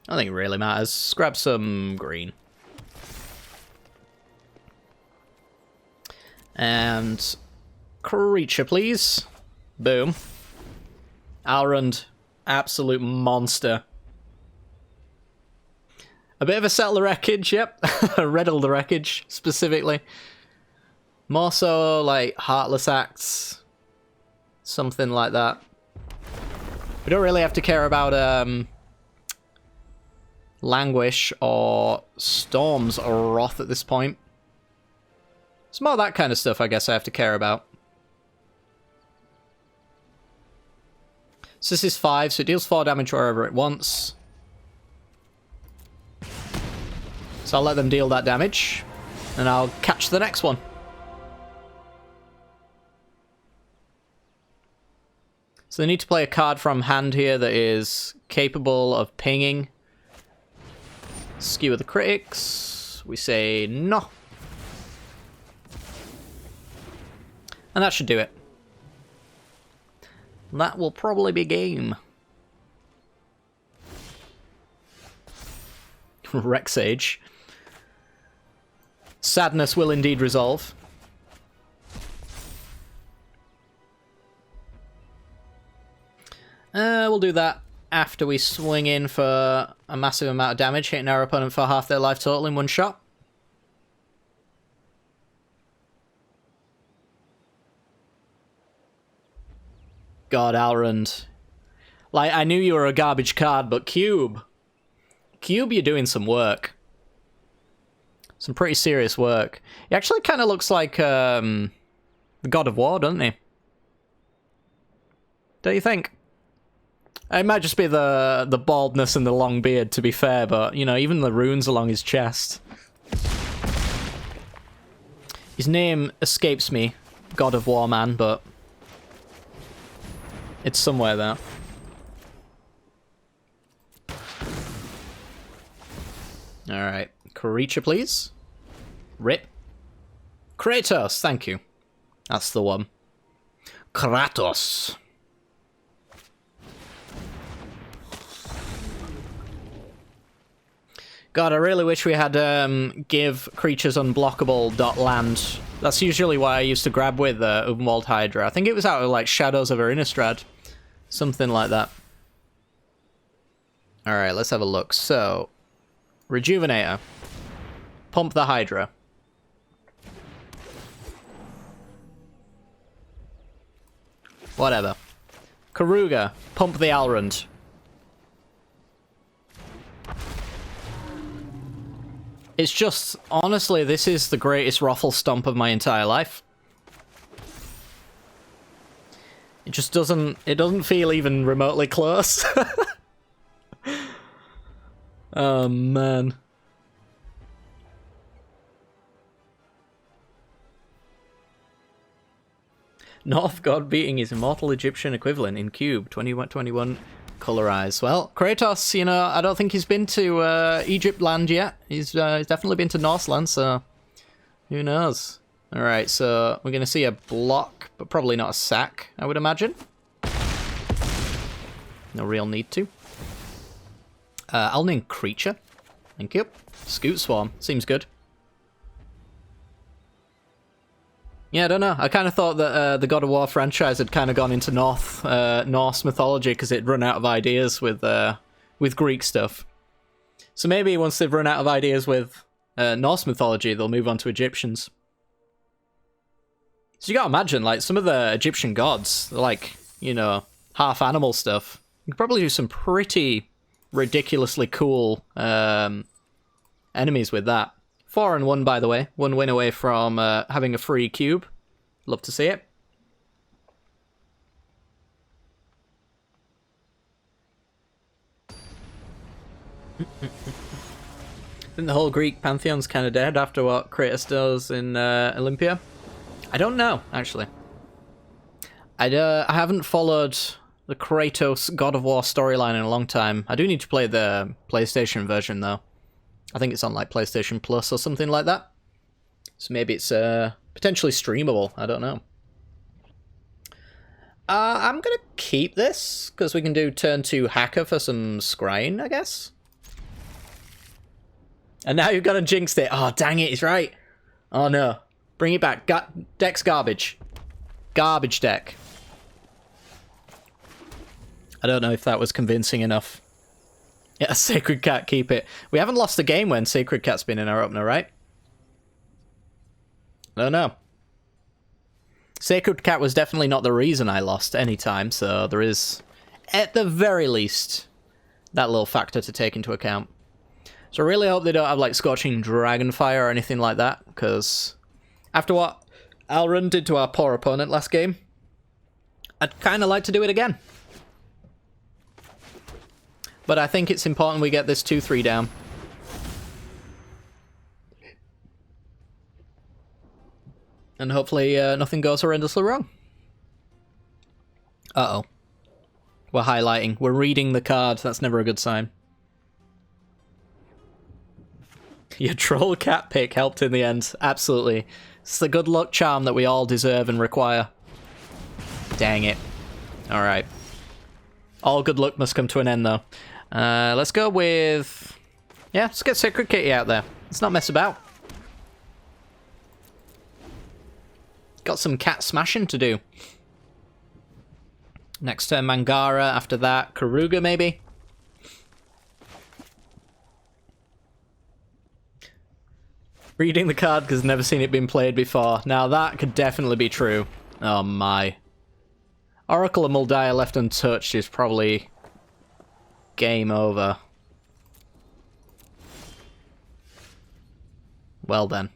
I don't think it really matters. Let's grab some green. And creature, please. Boom. Alrund, absolute monster. A bit of a Settle the Wreckage, yep. Riddle the Wreckage, specifically. More so, like, Heartless Acts. Something like that. We don't really have to care about, Languish or Storm's Wrath at this point. It's more that kind of stuff, I guess, I have to care about. So this is 5, so it deals 4 damage wherever it wants. So I'll let them deal that damage, and I'll catch the next one. So they need to play a card from hand here that is capable of pinging. Skewer the critics. We say no. And that should do it. That will probably be game. Rexage. Sadness will indeed resolve. We'll do that after we swing in for a massive amount of damage, hitting our opponent for half their life total in one shot. God, Alrund. Like, I knew you were a garbage card, but Cube, you're doing some work. Some pretty serious work. He actually kind of looks like the God of War, doesn't he? Don't you think? It might just be the baldness and the long beard, to be fair, but, you know, even the runes along his chest. His name escapes me, God of War man, but it's somewhere there. Alright. Creature, please. Rip. Kratos, thank you. That's the one. Kratos. God, I really wish we had give creatures unblockable .land. That's usually why I used to grab with Openwald Hydra. I think it was out of like Shadows of Innistrad. Something like that. Alright, let's have a look. So, Rejuvenator. Pump the Hydra. Whatever. Karuga. Pump the Alrund. It's just, honestly, this is the greatest Roffle stomp of my entire life. It just doesn't feel even remotely close. Oh, man. North God beating his immortal Egyptian equivalent in Cube, 2121 colorized. Well, Kratos, you know, I don't think he's been to Egypt land yet. He's definitely been to Norseland, so who knows? Alright, so we're going to see a block, but probably not a sack, I would imagine. No real need to. I'll name Creature. Thank you. Scoot Swarm. Seems good. Yeah, I don't know. I kind of thought that the God of War franchise had kind of gone into Norse mythology because it'd run out of ideas with Greek stuff. So maybe once they've run out of ideas with Norse mythology, they'll move on to Egyptians. So you gotta imagine, like, some of the Egyptian gods, like, you know, half animal stuff. You could probably do some pretty ridiculously cool enemies with that. 4-1, by the way. 1 win away from having a free cube. Love to see it. I think the whole Greek pantheon's kind of dead after what Kratos does in Olympia. I don't know, actually. I haven't followed the Kratos God of War storyline in a long time. I do need to play the PlayStation version, though. I think it's on, like, PlayStation Plus or something like that. So maybe it's potentially streamable. I don't know. I'm going to keep this, because we can do turn 2 Hacker for some scrying, I guess. And now you've got to jinx it. Oh, dang it, he's right. Oh, no. Bring it back. Deck's garbage. Garbage deck. I don't know if that was convincing enough. Yeah, Sacred Cat, keep it. We haven't lost a game when Sacred Cat's been in our opener, right? I don't know. Sacred Cat was definitely not the reason I lost any time, so there is, at the very least, that little factor to take into account. So I really hope they don't have, like, Scorching Dragonfire or anything like that, because after what Alrund did to our poor opponent last game, I'd kind of like to do it again. But I think it's important we get this 2-3 down. And hopefully nothing goes horrendously wrong. Uh-oh. We're highlighting. We're reading the card. That's never a good sign. Your troll cat pick helped in the end. Absolutely. It's the good luck charm that we all deserve and require. Dang it. Alright. All good luck must come to an end, though. Let's go with... Yeah, let's get Sacred Kitty out there. Let's not mess about. Got some cat smashing to do. Next turn, Mangara. After that, Karuga, maybe? Reading the card because never seen it been played before. Now, that could definitely be true. Oh, my. Oracle of Muldiah left untouched is probably... game over. Well, then.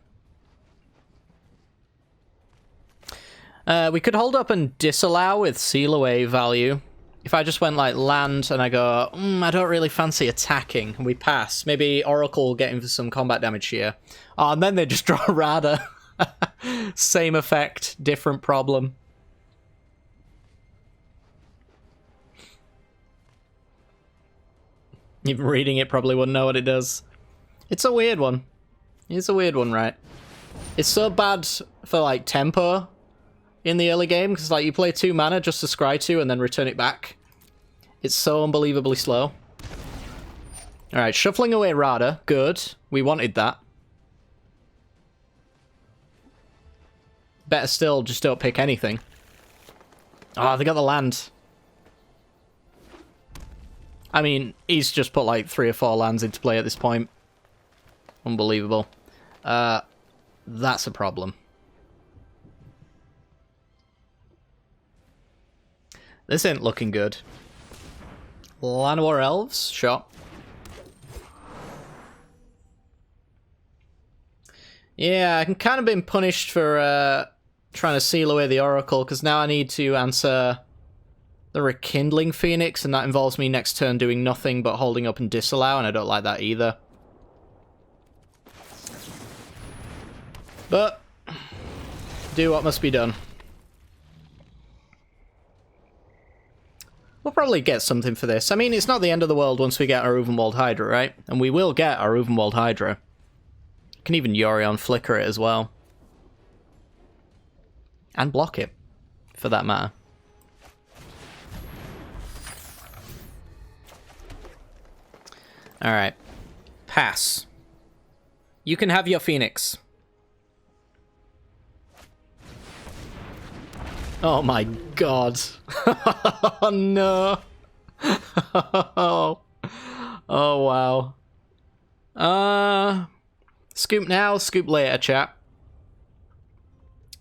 We could hold up and disallow with seal away value. If I just went like land and I go, I don't really fancy attacking, and we pass. Maybe Oracle will get in for some combat damage here. Oh, and then they just draw Rada. Same effect, different problem. Even reading it probably wouldn't know what it does. It's a weird one. It's a weird one, right? It's so bad for like tempo in the early game, because like you play 2 mana just to scry 2 and then return it back. It's so unbelievably slow. Alright, shuffling away Rada. Good. We wanted that. Better still, just don't pick anything. Oh, they got the land. I mean, he's just put like 3 or 4 lands into play at this point. Unbelievable. That's a problem. This ain't looking good. Llanowar Elves, sure. Yeah, I can kind of been punished for trying to seal away the Oracle, because now I need to answer the Rekindling Phoenix, and that involves me next turn doing nothing but holding up and disallow, and I don't like that either. But, do what must be done. We'll probably get something for this. I mean, it's not the end of the world once we get our Uvenwald Hydra, right? And we will get our Uvenwald Hydra. You can even Yorion Flicker it as well. And block it, for that matter. Alright. Pass. You can have your Phoenix. Oh my god. Oh no. Oh wow. Scoop now, scoop later, chat.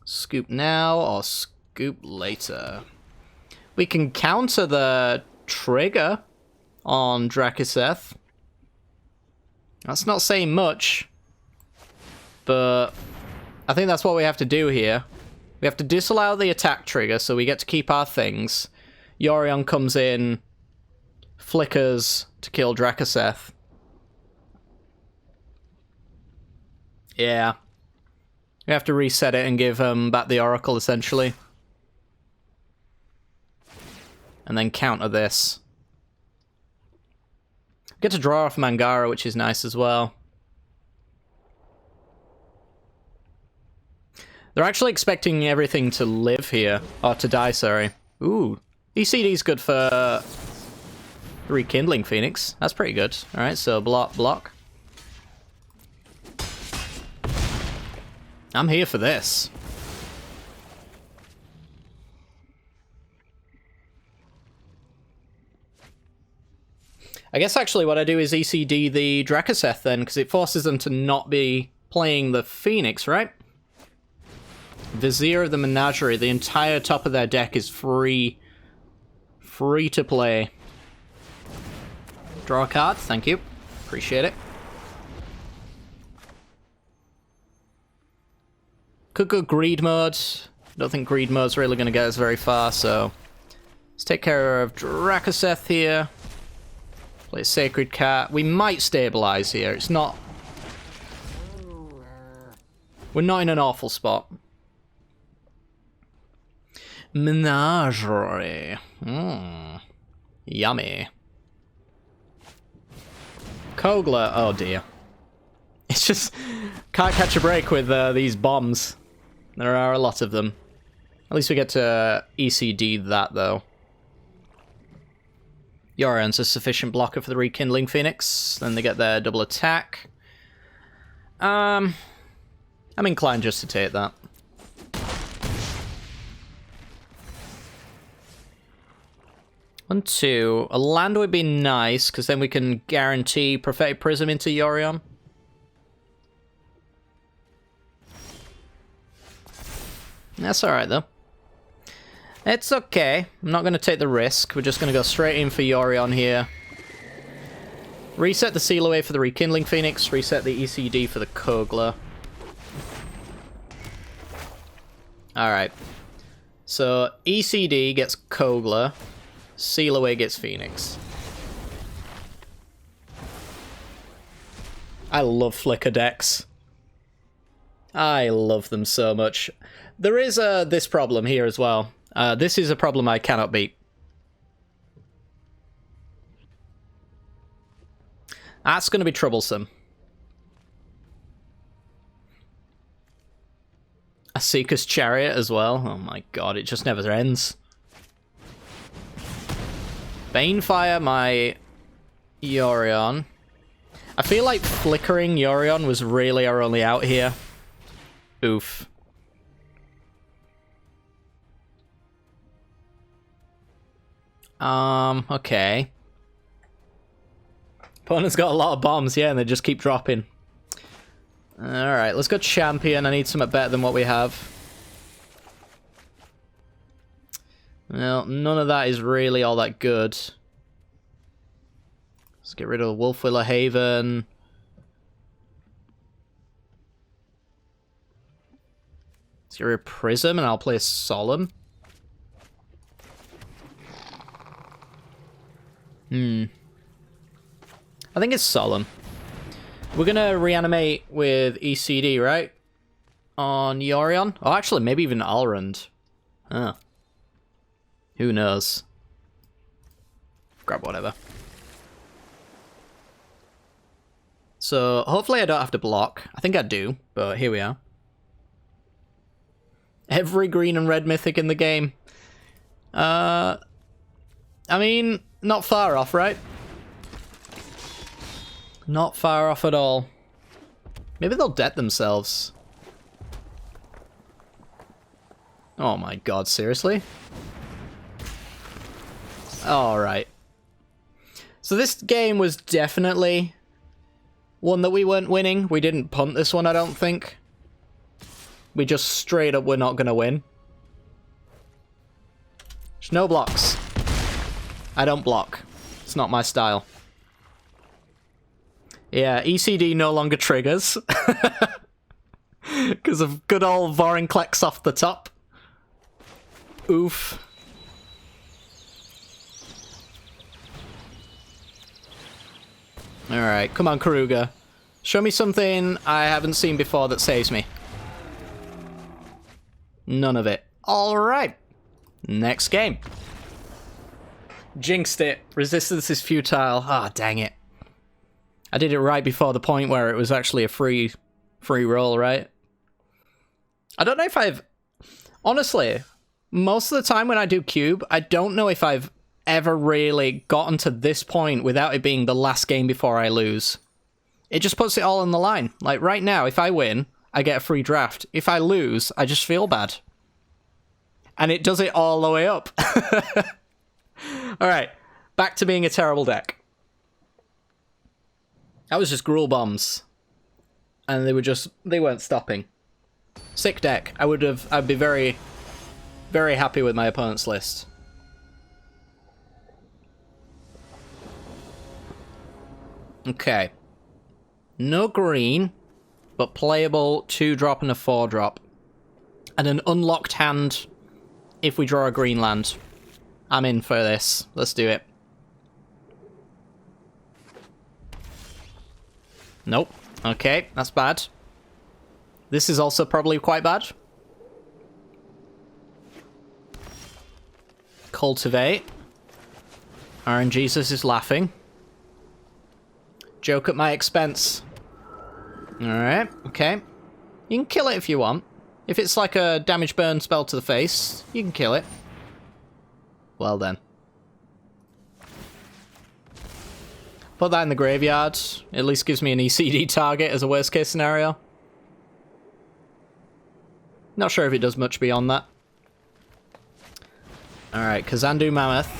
Scoop now or scoop later. We can counter the trigger on Drakiseth. That's not saying much, but I think that's what we have to do here. We have to disallow the attack trigger so we get to keep our things. Yorion comes in, flickers to kill Drakiseth. Yeah. We have to reset it and give back the Oracle, essentially. And then counter this. Get to draw off Mangara, which is nice as well. They're actually expecting everything to live here. Or to die, sorry. Ooh. ECD's good for Rekindling Phoenix. That's pretty good. Alright, so block, block. I'm here for this. I guess actually what I do is ECD the Drakiseth then, because it forces them to not be playing the Phoenix, right? Vizier of the Menagerie, the entire top of their deck is free to play. Draw a card, thank you. Appreciate it. Could go Greed mode. Don't think Greed mode's really going to get us very far, so let's take care of Drakiseth here. Play Sacred Cat. We might stabilize here. It's not... We're not in an awful spot. Menagerie. Yummy. Kogla. Oh dear. It's just... Can't catch a break with these bombs. There are a lot of them. At least we get to ECD that, though. Yorion's a sufficient blocker for the Rekindling Phoenix. Then they get their double attack. I'm inclined just to take that. One, two. A land would be nice, because then we can guarantee Prophetic Prism into Yorion. That's alright, though. It's okay. I'm not going to take the risk. We're just going to go straight in for Yorion here. Reset the Seal Away for the Rekindling Phoenix. Reset the ECD for the Kogla. Alright. So, ECD gets Kogla. Seal Away gets Phoenix. I love Flicker decks. I love them so much. There is this problem here as well. This is a problem I cannot beat. That's going to be troublesome. A Seeker's Chariot as well. Oh my god, it just never ends. Banefire my Yorion. I feel like flickering Yorion was really our only out here. Oof. Okay. Opponent's got a lot of bombs, yeah, and they just keep dropping. Alright, let's go champion. I need something better than what we have. Well, none of that is really all that good. Let's get rid of Wolfwiller Haven. Let's get rid of Prism, and I'll play Solemn. I think it's Solemn. We're gonna reanimate with ECD, right? On Yorion? Oh, actually, maybe even Alrund. Huh. Who knows? Grab whatever. So, hopefully I don't have to block. I think I do, but here we are. Every green and red mythic in the game. I mean, not far off, right? Not far off at all. Maybe they'll debt themselves. Oh my god, seriously? Alright. So this game was definitely one that we weren't winning. We didn't punt this one, I don't think. We just straight up were not going to win. There's no blocks. I don't block. It's not my style. Yeah, ECD no longer triggers. Because of good old Vorinclex off the top. Oof. Alright, come on, Karuga. Show me something I haven't seen before that saves me. None of it. Alright. Next game. Jinxed it. Resistance is futile. Ah, dang it. I did it right before the point where it was actually a free roll, right? I don't know if I've... Honestly, most of the time when I do cube, I don't know if I've ever really gotten to this point without it being the last game before I lose. It just puts it all on the line. Like, right now, if I win, I get a free draft. If I lose, I just feel bad. And it does it all the way up. Alright, back to being a terrible deck. That was just Gruul bombs. And they weren't stopping. Sick deck. I'd be very, very happy with my opponent's list. Okay. No green, but playable 2-drop and a 4-drop. And an unlocked hand if we draw a green land. I'm in for this. Let's do it. Nope. Okay, that's bad. This is also probably quite bad. Cultivate. RNGesus is laughing. Joke at my expense. Alright, okay. You can kill it if you want. If it's like a damage burn spell to the face, you can kill it. Well then. Put that in the graveyard. At least gives me an ECD target as a worst case scenario. Not sure if it does much beyond that. Alright, Kazandu Mammoth.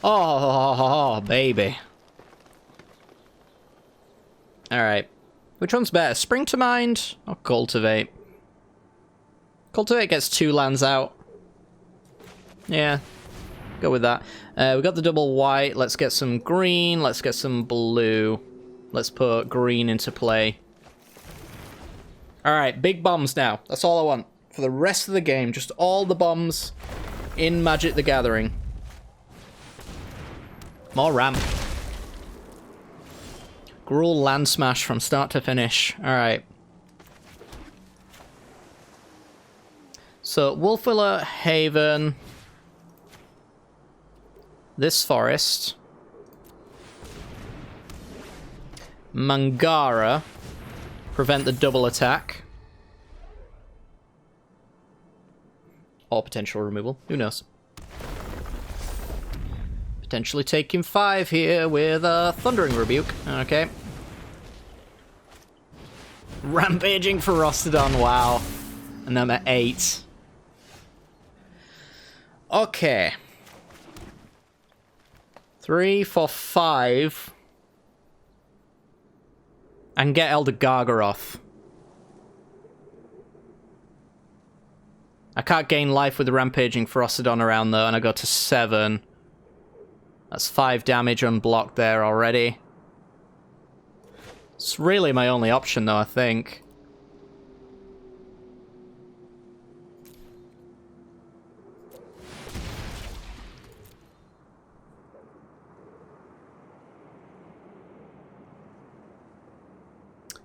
Oh, baby. Alright. Which one's better? Spring to Mind or Cultivate? Cultivate gets 2 lands out. Yeah. Go with that. We got the double white. Let's get some green. Let's get some blue. Let's put green into play. Alright, big bombs now. That's all I want. For the rest of the game, just all the bombs in Magic the Gathering. More ramp. Gruul land smash from start to finish. Alright. So, Wolfwiller, Haven. This forest. Mangara. Prevent the double attack. Or potential removal. Who knows? Potentially taking 5 here with a Thundering Rebuke. Okay. Rampaging for Rostodon. Wow. And I'm at 8. Okay. 3 for 5. And get Elder Gargaroth. I can't gain life with the Rampaging Ferocidon around though, and I go to 7. That's 5 damage unblocked there already. It's really my only option though, I think.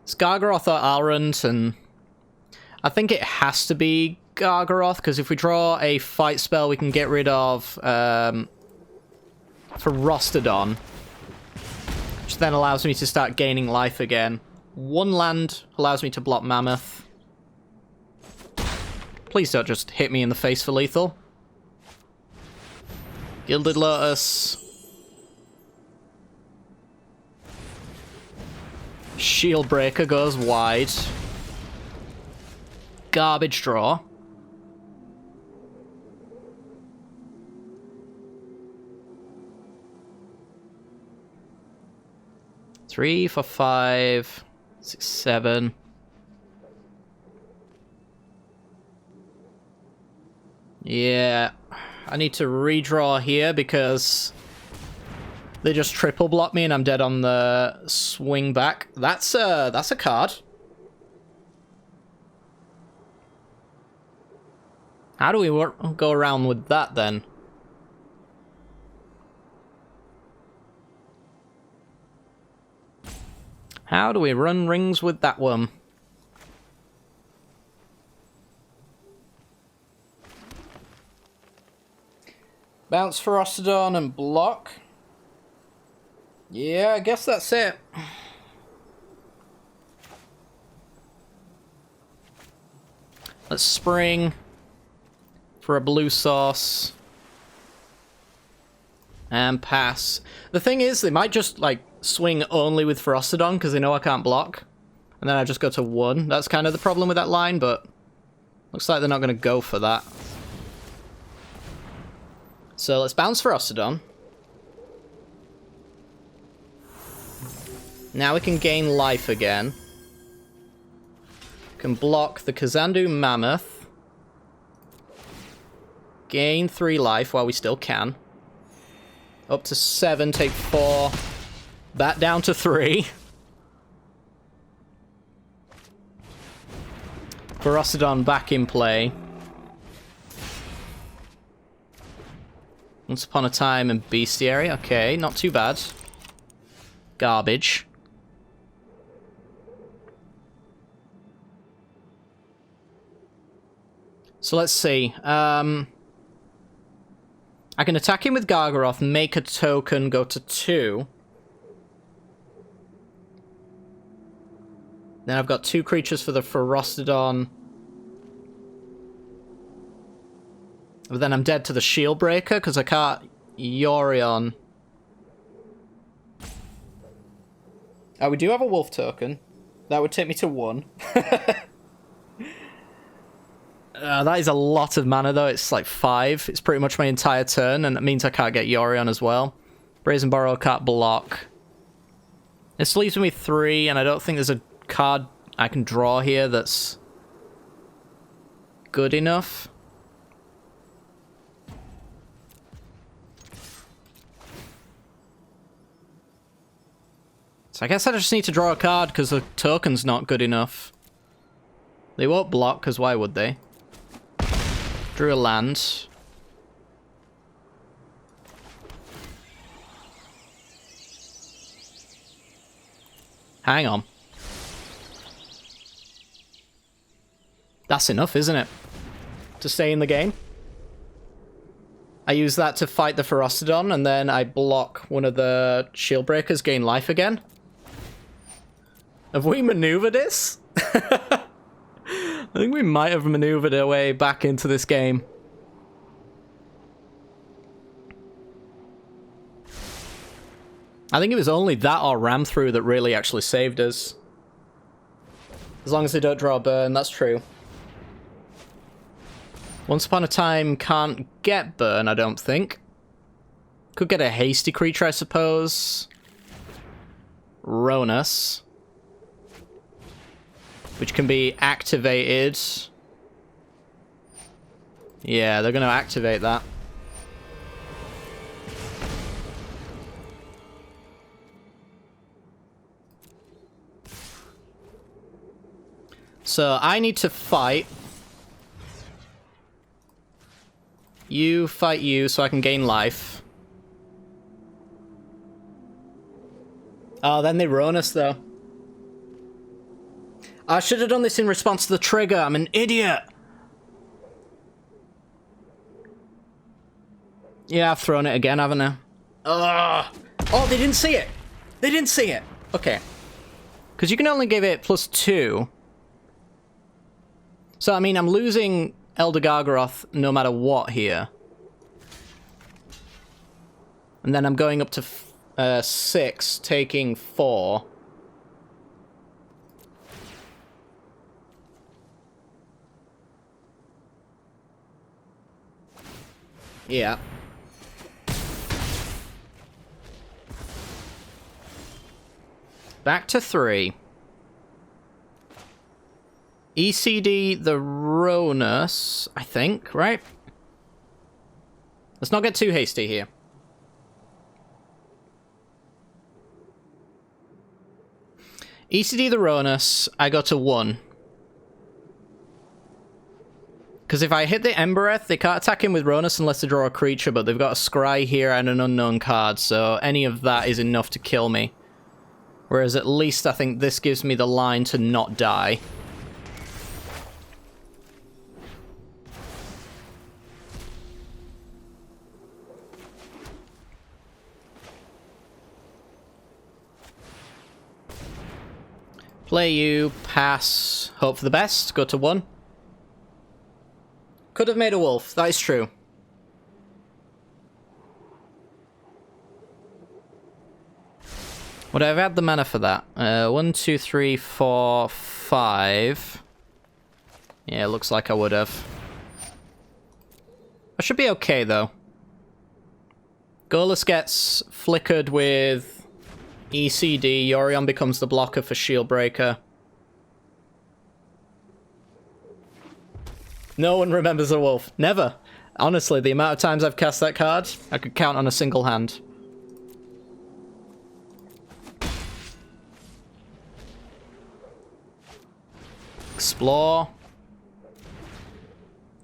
It's Gargaroth or Alrund, and I think it has to be Gargaroth, because if we draw a fight spell, we can get rid of Ferostodon, which then allows me to start gaining life again. 1 land allows me to block Mammoth. Please don't just hit me in the face for lethal. Gilded Lotus. Shield Breaker goes wide. Garbage draw. Three for 5, 6, 7. Yeah, I need to redraw here because they just triple block me and I'm dead on the swing back. That's a card. How do we go around with that then? How do we run rings with that one? Bounce Ferocodon and block. Yeah, I guess that's it. Let's spring for a blue sauce. And pass. The thing is, they might just, like, swing only with Ferocodon because they know I can't block. And then I just go to 1. That's kind of the problem with that line, but looks like they're not going to go for that. So let's bounce Ferocodon. Now we can gain life again. Can block the Kazandu Mammoth. Gain 3 life while we still can. Up to 7, take 4. That down to 3. Ferocodon back in play. Once Upon a Time and Bestiary. Okay, not too bad. Garbage. So let's see. I can attack him with Gargaroth, make a token, go to 2. Then I've got 2 creatures for the Ferocodon. But then I'm dead to the shield breaker because I can't Yorion. Oh, we do have a wolf token. That would take me to 1. That is a lot of mana, though. It's like 5. It's pretty much my entire turn, and it means I can't get Yorion as well. Brazen Borrow can't block. This leaves me 3, and I don't think there's a card I can draw here that's good enough. So I guess I just need to draw a card because the token's not good enough. They won't block, because why would they? Drew a land. Hang on. That's enough, isn't it? To stay in the game. I use that to fight the Ferocydon, and then I block one of the shield breakers, gain life again. Have we maneuvered this? I think we might have maneuvered our way back into this game. I think it was only that or ram through that really actually saved us. As long as they don't draw a burn, that's true. Once Upon a Time can't get burn, I don't think. Could get a hasty creature, I suppose. Ronus. Which can be activated. Yeah, they're going to activate that. So I need to fight. You fight you so I can gain life. Oh, then they run us though. I should have done this in response to the trigger. I'm an idiot. Yeah, I've thrown it again, haven't I? Ugh. Oh, they didn't see it. They didn't see it. Okay. Because you can only give it +2. So, I mean, I'm losing Elder Gargaroth no matter what here. And then I'm going up to 6, taking 4. Yeah. Back to 3. ECD the Ronus, I think, right? Let's not get too hasty here. ECD the Ronus, I go to 1. Because if I hit the Embereth, they can't attack him with Ronus unless they draw a creature, but they've got a Scry here and an unknown card, so any of that is enough to kill me. Whereas at least I think this gives me the line to not die. Play you, pass, hope for the best, go to 1. Could have made a wolf, that is true. Would I have had the mana for that? 1, 2, 3, 4, 5. Yeah, it looks like I would have. I should be okay, though. Golas gets flickered with ECD. Yorion becomes the blocker for Shield Breaker. No one remembers a wolf. Never. Honestly, the amount of times I've cast that card, I could count on a single hand. Explore.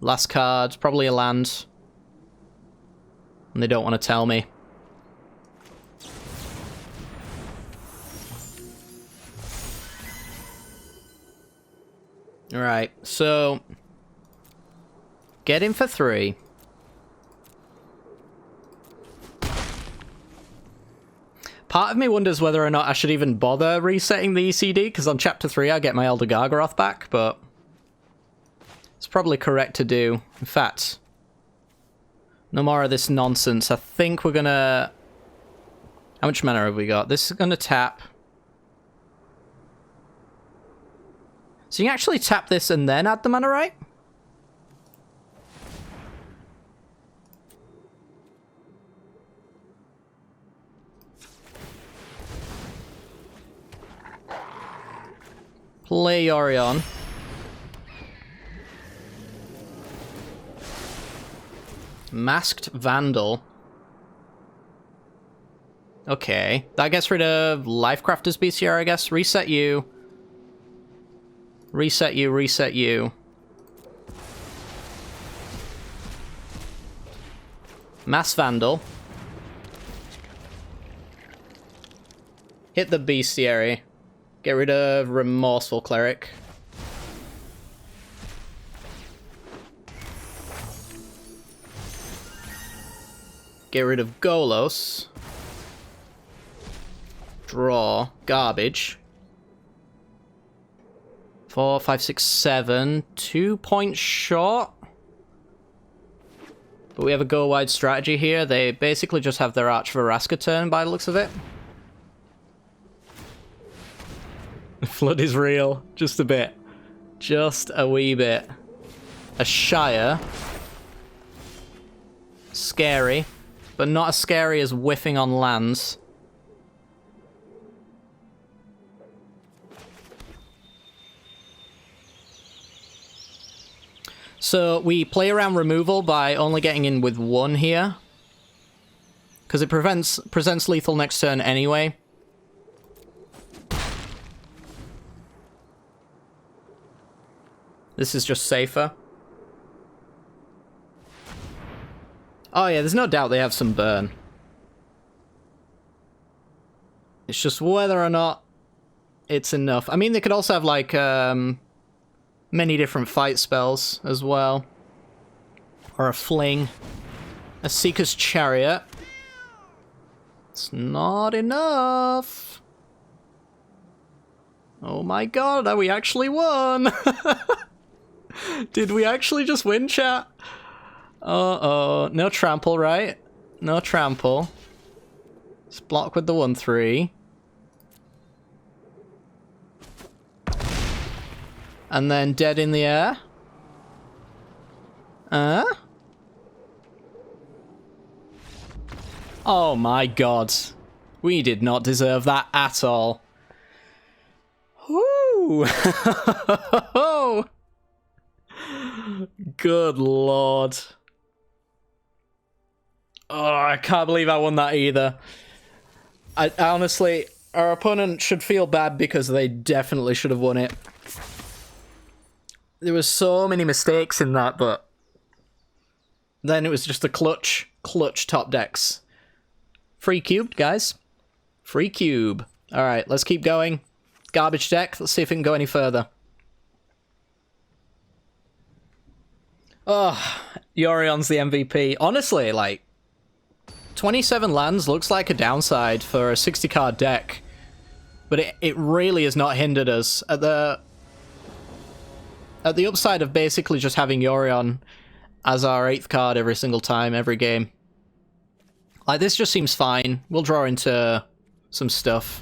Last card, probably a land. And they don't want to tell me. Alright, so... get him for 3. Part of me wonders whether or not I should even bother resetting the ECD, because on Chapter 3 I get my Elder Gargaroth back, but... it's probably correct to do. In fact, No more of this nonsense. I think we're gonna... How much mana have we got? This is gonna tap. So you can actually tap this and then add the mana, right? Play Orion. Masked Vandal. Okay. That gets rid of Lifecrafter's BCR, I guess. Reset you. Reset you, reset you. Mass Vandal. Hit the Bestiary. Get rid of Remorseful Cleric. Get rid of Golos. Draw. Garbage. 4, 5, 6, 7. 2 points short. But we have a go-wide strategy here. They basically just have their Arch Veraska turn by the looks of it. Flood is real. Just a bit. Just a wee bit. A Shire. Scary. But not as scary as whiffing on lands. So we play around removal by only getting in with 1 here. Because it presents lethal next turn anyway. This is just safer. Oh yeah, there's no doubt they have some burn. It's just whether or not it's enough. I mean, they could also have, like, many different fight spells as well. Or a Fling. A Seeker's Chariot. It's not enough. Oh my god, we actually won! Did we actually just win, chat? Uh-oh. No trample, right? No trample. Let's block with the 1/3. And then dead in the air. Oh my god. We did not deserve that at all. Woo! Good lord. Oh, I can't believe I won that either. I honestly, our opponent should feel bad because they definitely should have won it. There was so many mistakes in that, but then it was just a clutch top decks. Free cubed, guys. Free cube. All right, let's keep going. Garbage deck. Let's see if it can go any further. Oh, Yorion's the MVP. Honestly, like, 27 lands looks like a downside for a 60-card deck. But it really has not hindered us. At the upside of basically just having Yorion as our 8th card every single time, every game. Like, this just seems fine. We'll draw into some stuff.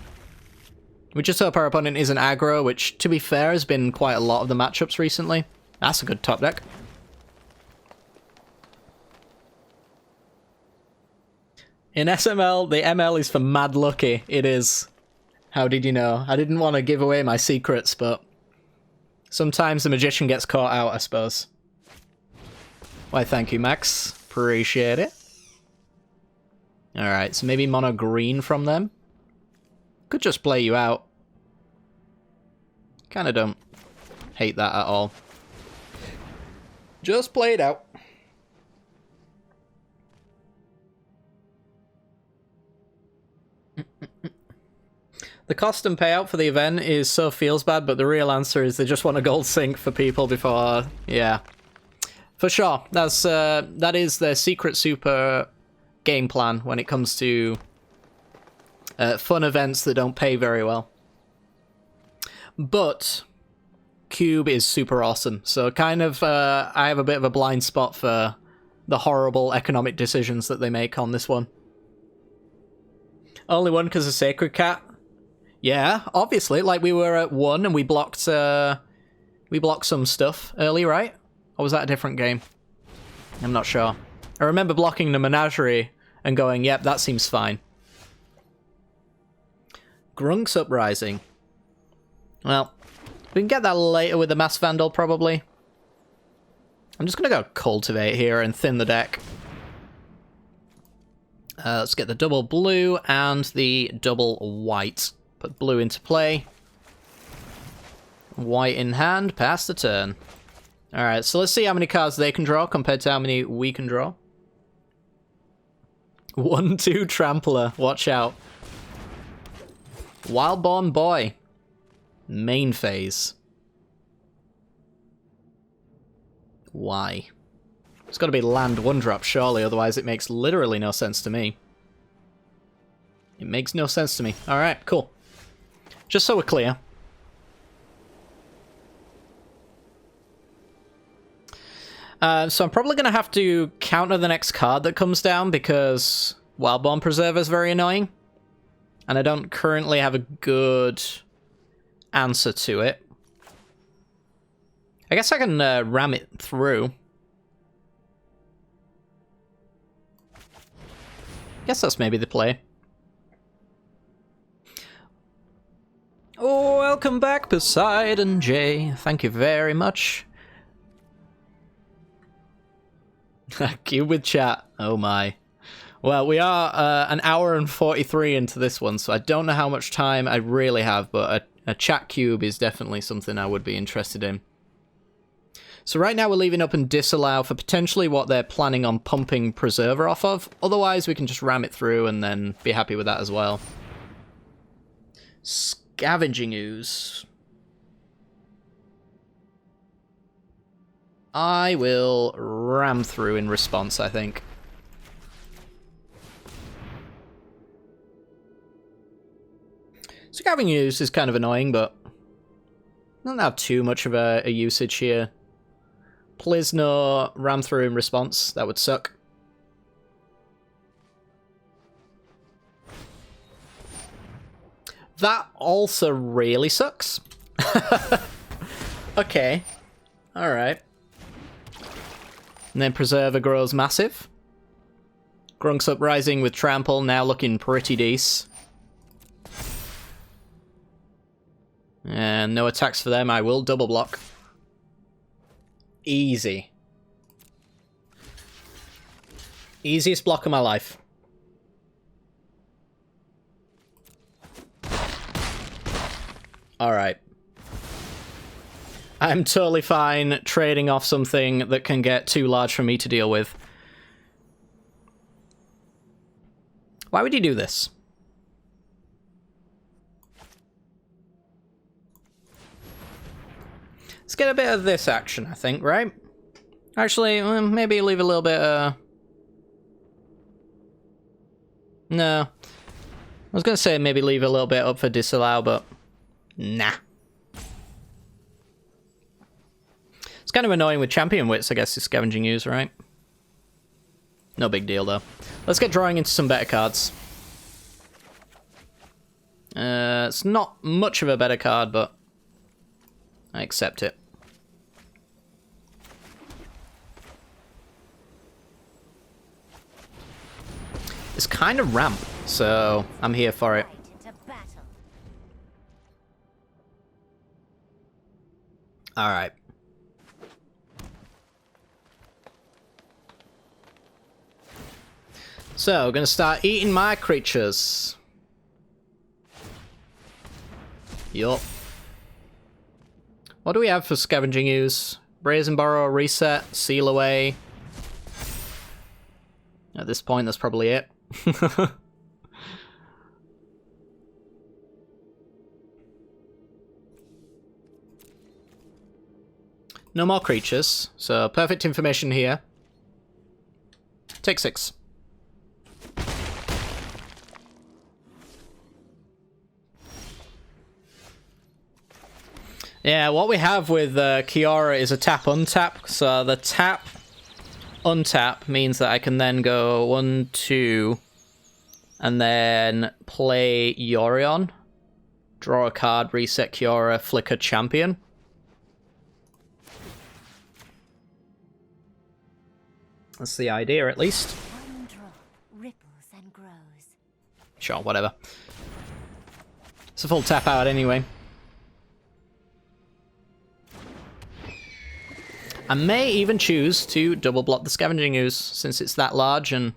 We just hope our opponent isn't aggro, which, to be fair, has been quite a lot of the matchups recently. That's a good top deck. In SML, the ML is for mad lucky. It is. How did you know? I didn't want to give away my secrets, but sometimes the magician gets caught out, I suppose. Why, thank you, Max. Appreciate it. Alright, so maybe mono green from them. Could just play you out. Kinda don't hate that at all. Just play it out. The cost and payout for the event is so feels bad, but the real answer is they just want a gold sync for people before... Yeah. For sure. That is their secret super game plan when it comes to fun events that don't pay very well. But Cube is super awesome, so kind of I have a bit of a blind spot for the horrible economic decisions that they make on this one. Only one because of Sacred Cat? Yeah, obviously. Like, we were at 1 and we blocked some stuff early, right? Or was that a different game? I'm not sure. I remember blocking the Menagerie and going, yep, that seems fine. Grunk's Uprising. Well, we can get that later with the Mass Vandal, probably. I'm just going to go Cultivate here and thin the deck. Let's get the double blue and the double white. Put blue into play. White in hand, pass the turn. Alright, so let's see how many cards they can draw compared to how many we can draw. 1-2 Trampler, watch out. Wildborn Boy. Main phase. Why? It's got to be land 1-drop, surely, otherwise it makes literally no sense to me. It makes no sense to me. Alright, cool. Just so we're clear. So I'm probably going to have to counter the next card that comes down because Wildborn Preserver is very annoying. And I don't currently have a good answer to it. I guess I can ram it through. Guess that's maybe the play. Oh, welcome back, Poseidon J. Thank you very much. Cube with chat. Oh my. Well, we are an hour and 43 into this one, so I don't know how much time I really have, but a chat cube is definitely something I would be interested in. So right now we're leaving up and disallow for potentially what they're planning on pumping Preserver off of. Otherwise, we can just ram it through and then be happy with that as well. Scavenging Ooze. I will ram through in response, I think. Scavenging Ooze is kind of annoying, but doesn't have too much of a usage here. Please no ram through in response. That would suck. That also really sucks. Okay. Alright. And then Preserver grows massive. Grunk's Uprising with Trample now looking pretty decent. And no attacks for them. I will double block. Easy. Easiest block of my life. Alright. I'm totally fine trading off something that can get too large for me to deal with. Why would you do this? Let's get a bit of this action, I think, right? Actually, maybe leave a little bit, No. I was gonna say maybe leave a little bit up for disallow, but... Nah. It's kind of annoying with Champion Wits, I guess, is Scavenging Ooze, right? No big deal, though. Let's get drawing into some better cards. It's not much of a better card, but I accept it. It's kind of ramp, so I'm here for it. Alright. So, we're gonna start eating my creatures. Yup. What do we have for Scavenging Ooze? Brazen Borrow, Reset, Seal Away. At this point, that's probably it. No more creatures, so perfect information here. Take 6. Yeah, what we have with Kiora is a tap-untap, so the tap untap means that I can then go 1, 2, and then play Yorion, draw a card, reset Kiora, flicker champion. That's the idea, at least. One drop ripples and grows. Sure, whatever. It's a full tap out anyway. I may even choose to double block the Scavenging Ooze, since it's that large, and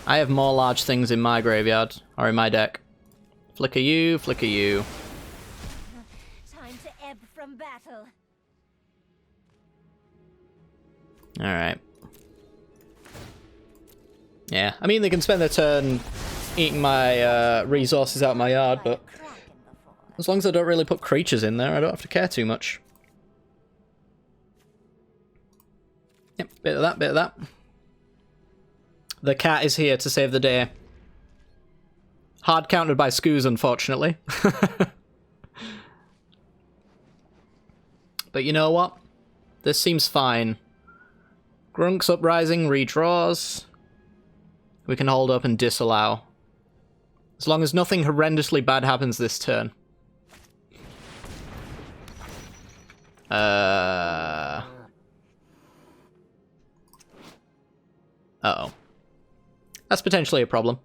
I have more large things in my graveyard, or in my deck. Flicker you, flicker you. Time to ebb from battle. Alright. Yeah, I mean, they can spend their turn eating my resources out of my yard, but as long as I don't really put creatures in there, I don't have to care too much. Yep, bit of that, bit of that. The cat is here to save the day. Hard countered by Scoos, unfortunately. But you know what? This seems fine. Grunk's Uprising redraws. We can hold up and disallow. As long as nothing horrendously bad happens this turn. Uh-oh. That's potentially a problem.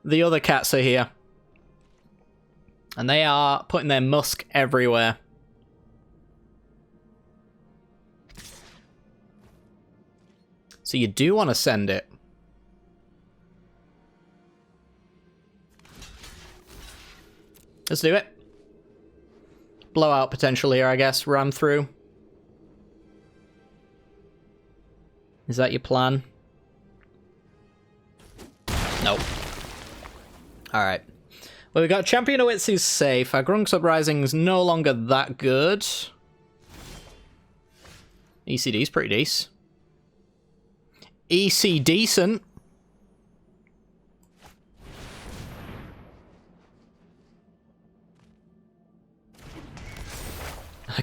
The other cats are here. And they are putting their musk everywhere. So you do want to send it. Let's do it. Blowout potential here, I guess. Ram through. Is that your plan? Nope. Alright. Well, we got Champion of Wits who's safe. Our Grunk's Uprising's no longer that good. ECD's pretty decent. EC decent.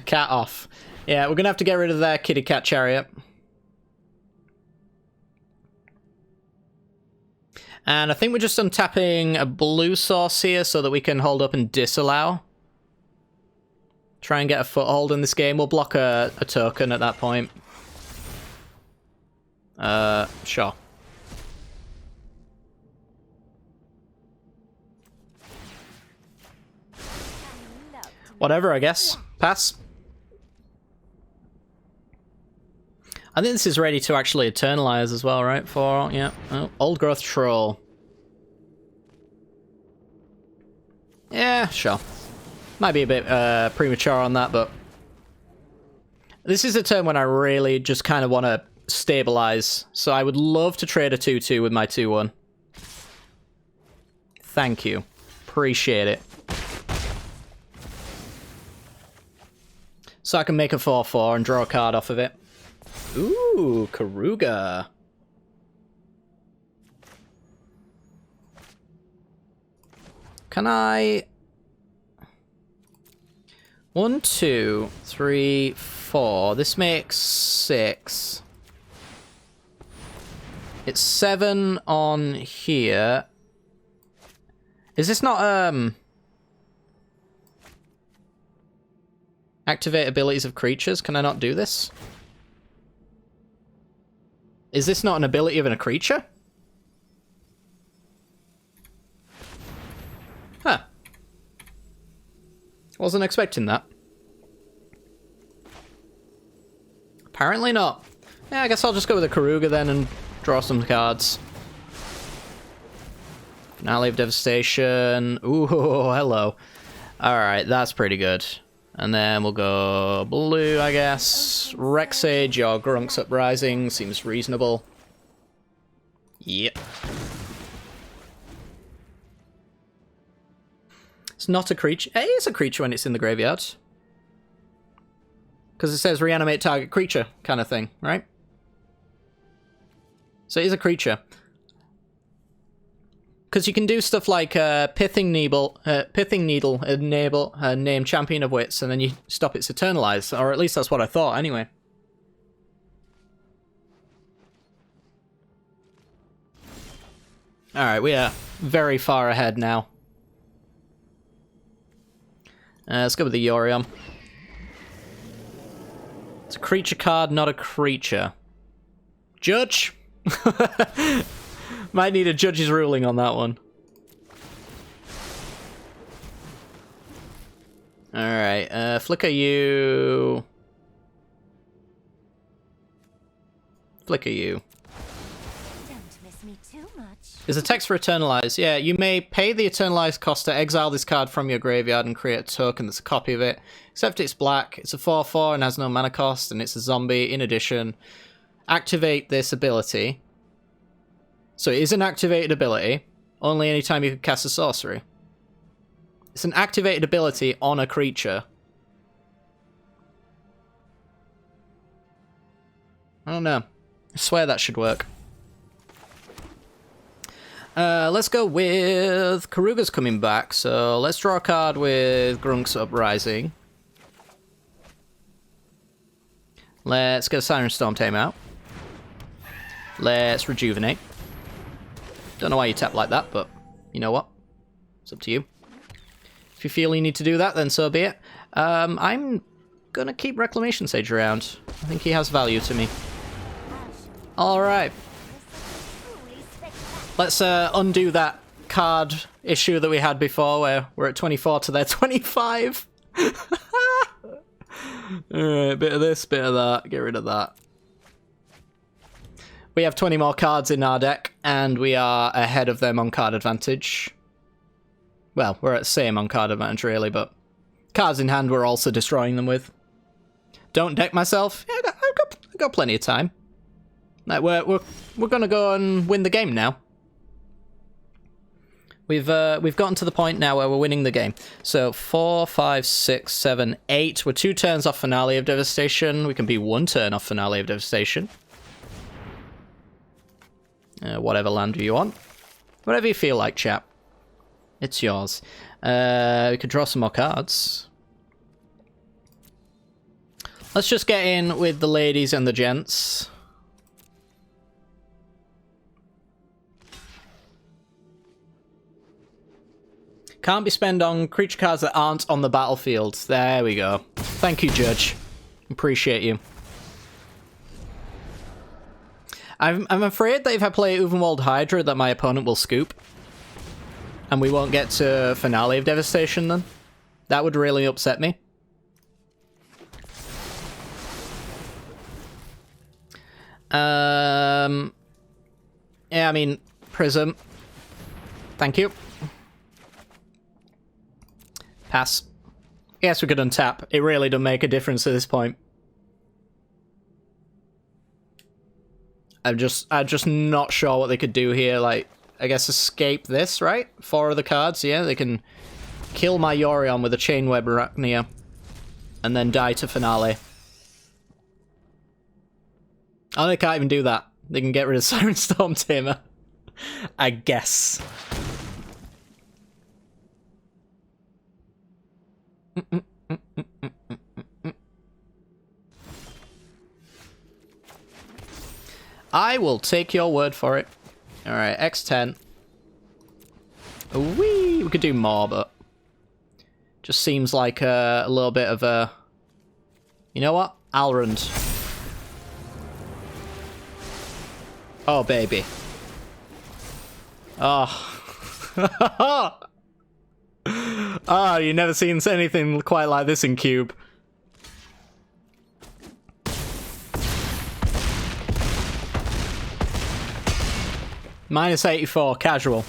Cat off. Yeah, we're gonna have to get rid of their kitty cat chariot. And I think we're just untapping a blue source here so that we can hold up and disallow. Try and get a foothold in this game. We'll block a token at that point. Sure. Whatever, I guess. Pass. I think this is ready to actually eternalize as well, right? For, yeah. Oh, Old Growth Troll. Yeah, sure. Might be a bit premature on that, but... This is a turn when I really just kind of want to stabilize. So I would love to trade a 2-2 with my 2-1. Thank you. Appreciate it. So I can make a 4-4 and draw a card off of it. Ooh, Karuga. Can I... 1, 2, 3, 4. This makes 6. It's 7 on here. Is this not, activate abilities of creatures? Can I not do this? Is this not an ability of a creature? Huh. Wasn't expecting that. Apparently not. Yeah, I guess I'll just go with a Karuga then and draw some cards. Finale of Devastation. Ooh, hello. Alright, that's pretty good. And then we'll go blue, I guess. Rexage or Grunk's Uprising seems reasonable. Yep. It's not a creature. It is a creature when it's in the graveyard. Because it says reanimate target creature kind of thing, right? So it is a creature. Because you can do stuff like Pithing Needle, enable name Champion of Wits, and then you stop its Eternalize. Or at least that's what I thought, anyway. Alright, we are very far ahead now. Let's go with the Yorion. It's a creature card, not a creature. Judge? Might need a judge's ruling on that one. Alright, flicker you. Flicker you. Don't miss me too much. There's a text for Eternalize. Yeah, you may pay the Eternalize cost to exile this card from your graveyard and create a token that's a copy of it. Except it's black, it's a 4/4 and has no mana cost, and it's a zombie. In addition, activate this ability. So it is an activated ability, only anytime you can cast a sorcery. It's an activated ability on a creature. I don't know. I swear that should work. Let's go with... Karuga's coming back, so let's draw a card with Grunk's Uprising. Let's get a Siren Storm Tame out. Let's Rejuvenate. Don't know why you tap like that, but you know what? It's up to you. If you feel you need to do that, then so be it. I'm gonna keep Reclamation Sage around. I think he has value to me. Alright. Let's undo that card issue that we had before, where we're at 24 to their 25. Alright, bit of this, bit of that. Get rid of that. We have 20 more cards in our deck, and we are ahead of them on card advantage. Well, we're at the same on card advantage, really, but cards in hand we're also destroying them with. Don't deck myself? Yeah, I've got plenty of time. Like, we're gonna go and win the game now. We've gotten to the point now where we're winning the game. So 4, 5, 6, 7, 8. We're 2 turns off Finale of Devastation. We can be 1 turn off Finale of Devastation. Whatever land you want. Whatever you feel like, chap. It's yours. We could draw some more cards. Let's just get in with the ladies and the gents. Can't be spent on creature cards that aren't on the battlefield. There we go. Thank you, Judge. Appreciate you. I'm afraid that if I play Uvenwald Hydra that my opponent will scoop. And we won't get to Finale of Devastation then. That would really upset me. Yeah, I mean, Prism. Thank you. Pass. Yes, we could untap. It really doesn't make a difference at this point. I'm just not sure what they could do here. Like, I guess escape this, right? 4 of the cards, yeah. They can kill my Yorion with a Chainweb Arachnia. And then die to Finale. Oh, they can't even do that. They can get rid of Siren Storm Tamer. I guess. I will take your word for it. Alright, X10. Whee! We could do more, but... just seems like a little bit of a... You know what? Alrund. Oh, baby. Oh. Oh, you've never seen anything quite like this in Cube. Minus 84, casual.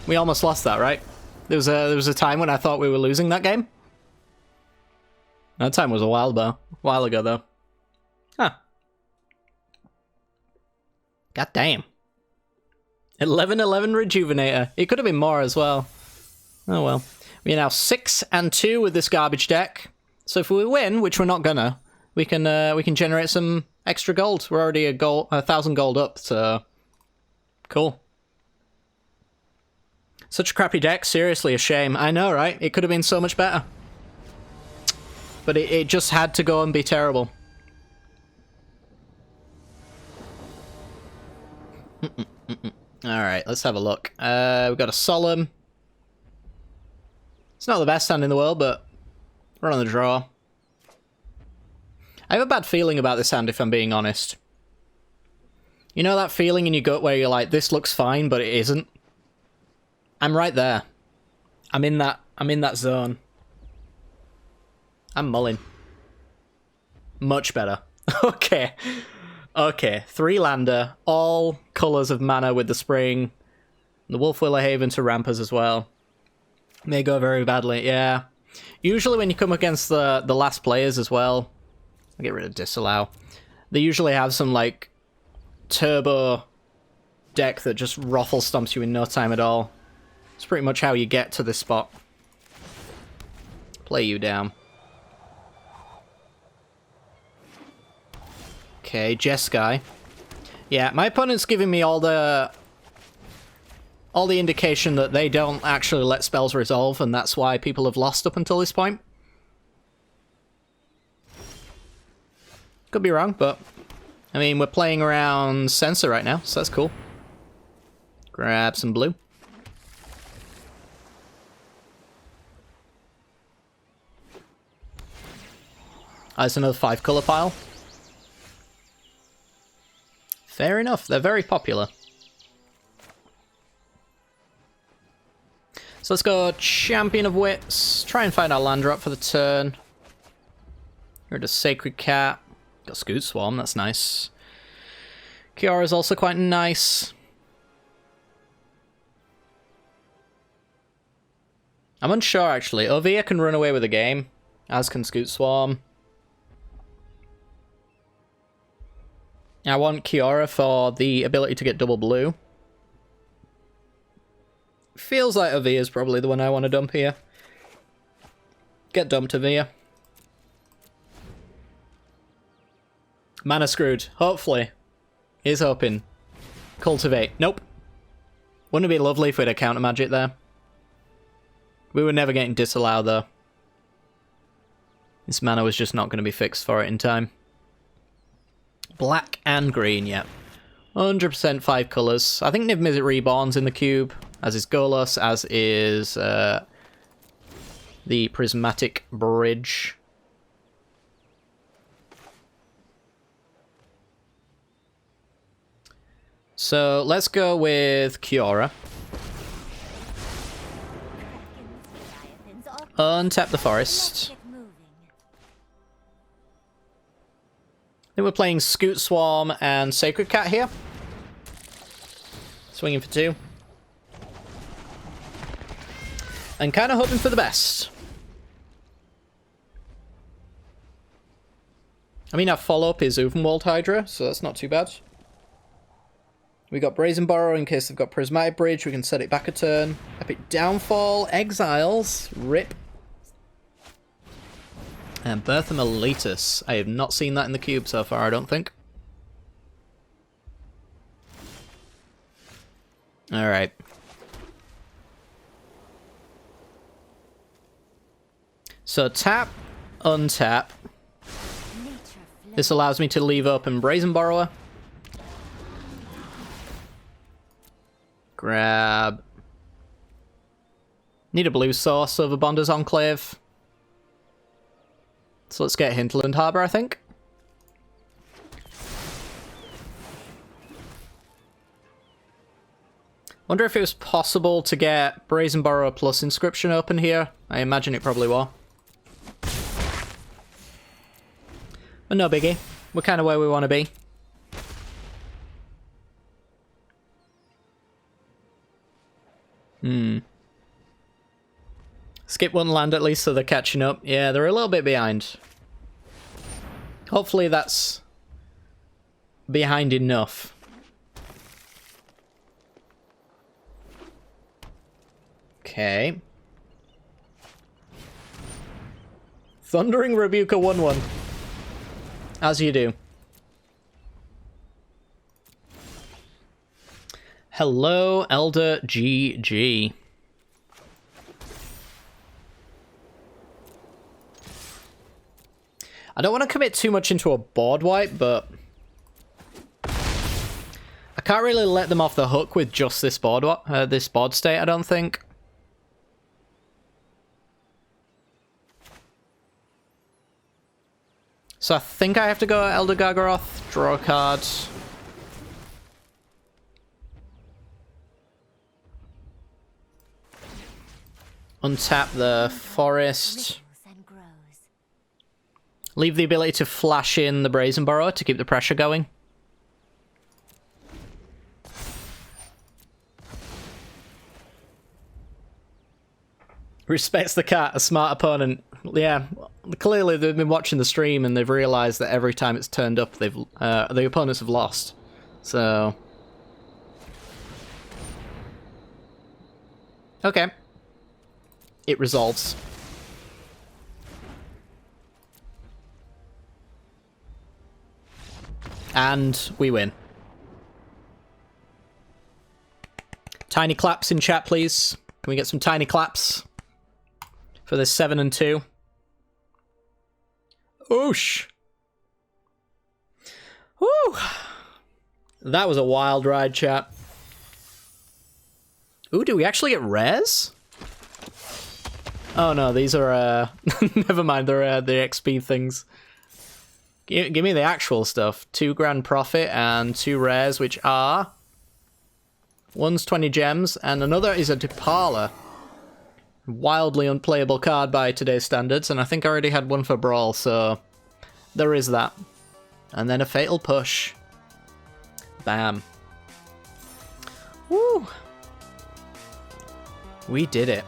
We almost lost that, right? There was a time when I thought we were losing that game. That time was a while ago, though. Huh. God damn. 11-11 Rejuvenator. It could have been more as well. Oh well. We are now 6-2 with this garbage deck. So if we win, which we're not gonna, we can generate some extra gold. We're already 1,000 gold up, so cool. Such a crappy deck, seriously a shame. I know, right? It could have been so much better. But it just had to go and be terrible. Alright, let's have a look. We've got a Solemn. It's not the best hand in the world, but we're on the draw. I have a bad feeling about this hand, if I'm being honest. You know that feeling in your gut where you're like, this looks fine, but it isn't? I'm right there. I'm in that zone. I'm mulling. Much better. Okay. Okay. 3-lander. All colours of mana with the spring. The Wolf Willowhaven to Rampers as well. May go very badly, yeah. Usually when you come against the last players as well, I'll get rid of Disallow. They usually have some, like, turbo deck that just ruffle stomps you in no time at all. It's pretty much how you get to this spot. Play you down. Okay, Jeskai. Yeah, my opponent's giving me all the indication that they don't actually let spells resolve, and that's why people have lost up until this point. Could be wrong, but I mean, we're playing around Censor right now, so that's cool. Grab some blue. There's another 5-color pile. Fair enough, they're very popular. So let's go Champion of Wits. Try and find our land drop for the turn. Here's a Sacred Cat. Got Scoot Swarm, that's nice. Kiara's also quite nice. I'm unsure actually. Ovia can run away with the game, as can Scoot Swarm. I want Kiara for the ability to get double blue. Feels like Ovia is probably the one I want to dump here. Get dumped, Ovia. Mana screwed. Hopefully. Here's hoping. Cultivate. Nope. Wouldn't it be lovely if we had a counter magic there? We were never getting disallowed though. This mana was just not going to be fixed for it in time. Black and green, yep. 100% 5 colours. I think Niv Mizzet Reborn's in the cube, as is Golos, as is the Prismatic Bridge. So let's go with Kiora. Untap the forest. Then we're playing Scoot Swarm and Sacred Cat here. Swinging for 2. And kind of hoping for the best. I mean, our follow-up is Uvenwald Hydra, so that's not too bad. We got Brazen Borrow in case they've got Prismatic Bridge. We can set it back a turn. Epic Downfall, Exiles, Rip. And Bertha Meletus. I have not seen that in the cube so far, I don't think. Alright. So tap, untap. This allows me to leave open Brazen Borrower. Grab. Need a blue source over Bonder's Enclave. So let's get Hinterland Harbour, I think. Wonder if it was possible to get Brazen Borrower plus Inscription open here. I imagine it probably was. But no biggie. We're kind of where we want to be. Skip one land at least so they're catching up. Yeah, they're a little bit behind. Hopefully that's behind enough. Okay. Thundering Rebuker 1-1. As you do. Hello, Elder GG. I don't want to commit too much into a board wipe, but I can't really let them off the hook with just this board state, I don't think. So I think I have to go Elder Gargaroth, draw a card. Untap the forest. Leave the ability to flash in the Brazen Burrow to keep the pressure going. Respects the cat, a smart opponent. Yeah, clearly they've been watching the stream and they've realised that every time it's turned up, they've the opponents have lost. So... okay. It resolves. And we win. Tiny claps in chat, please. Can we get some tiny claps for this 7 and 2? Oosh. Woo! That was a wild ride, chat. Ooh, do we actually get rares? Oh no, these are, never mind, they're the XP things. Give me the actual stuff. 2 grand profit and 2 rares, which are... one's 20 gems, and another is a Depala. Wildly unplayable card by today's standards, and I think I already had one for Brawl, so... there is that. And then a Fatal Push. Bam. Woo! We did it.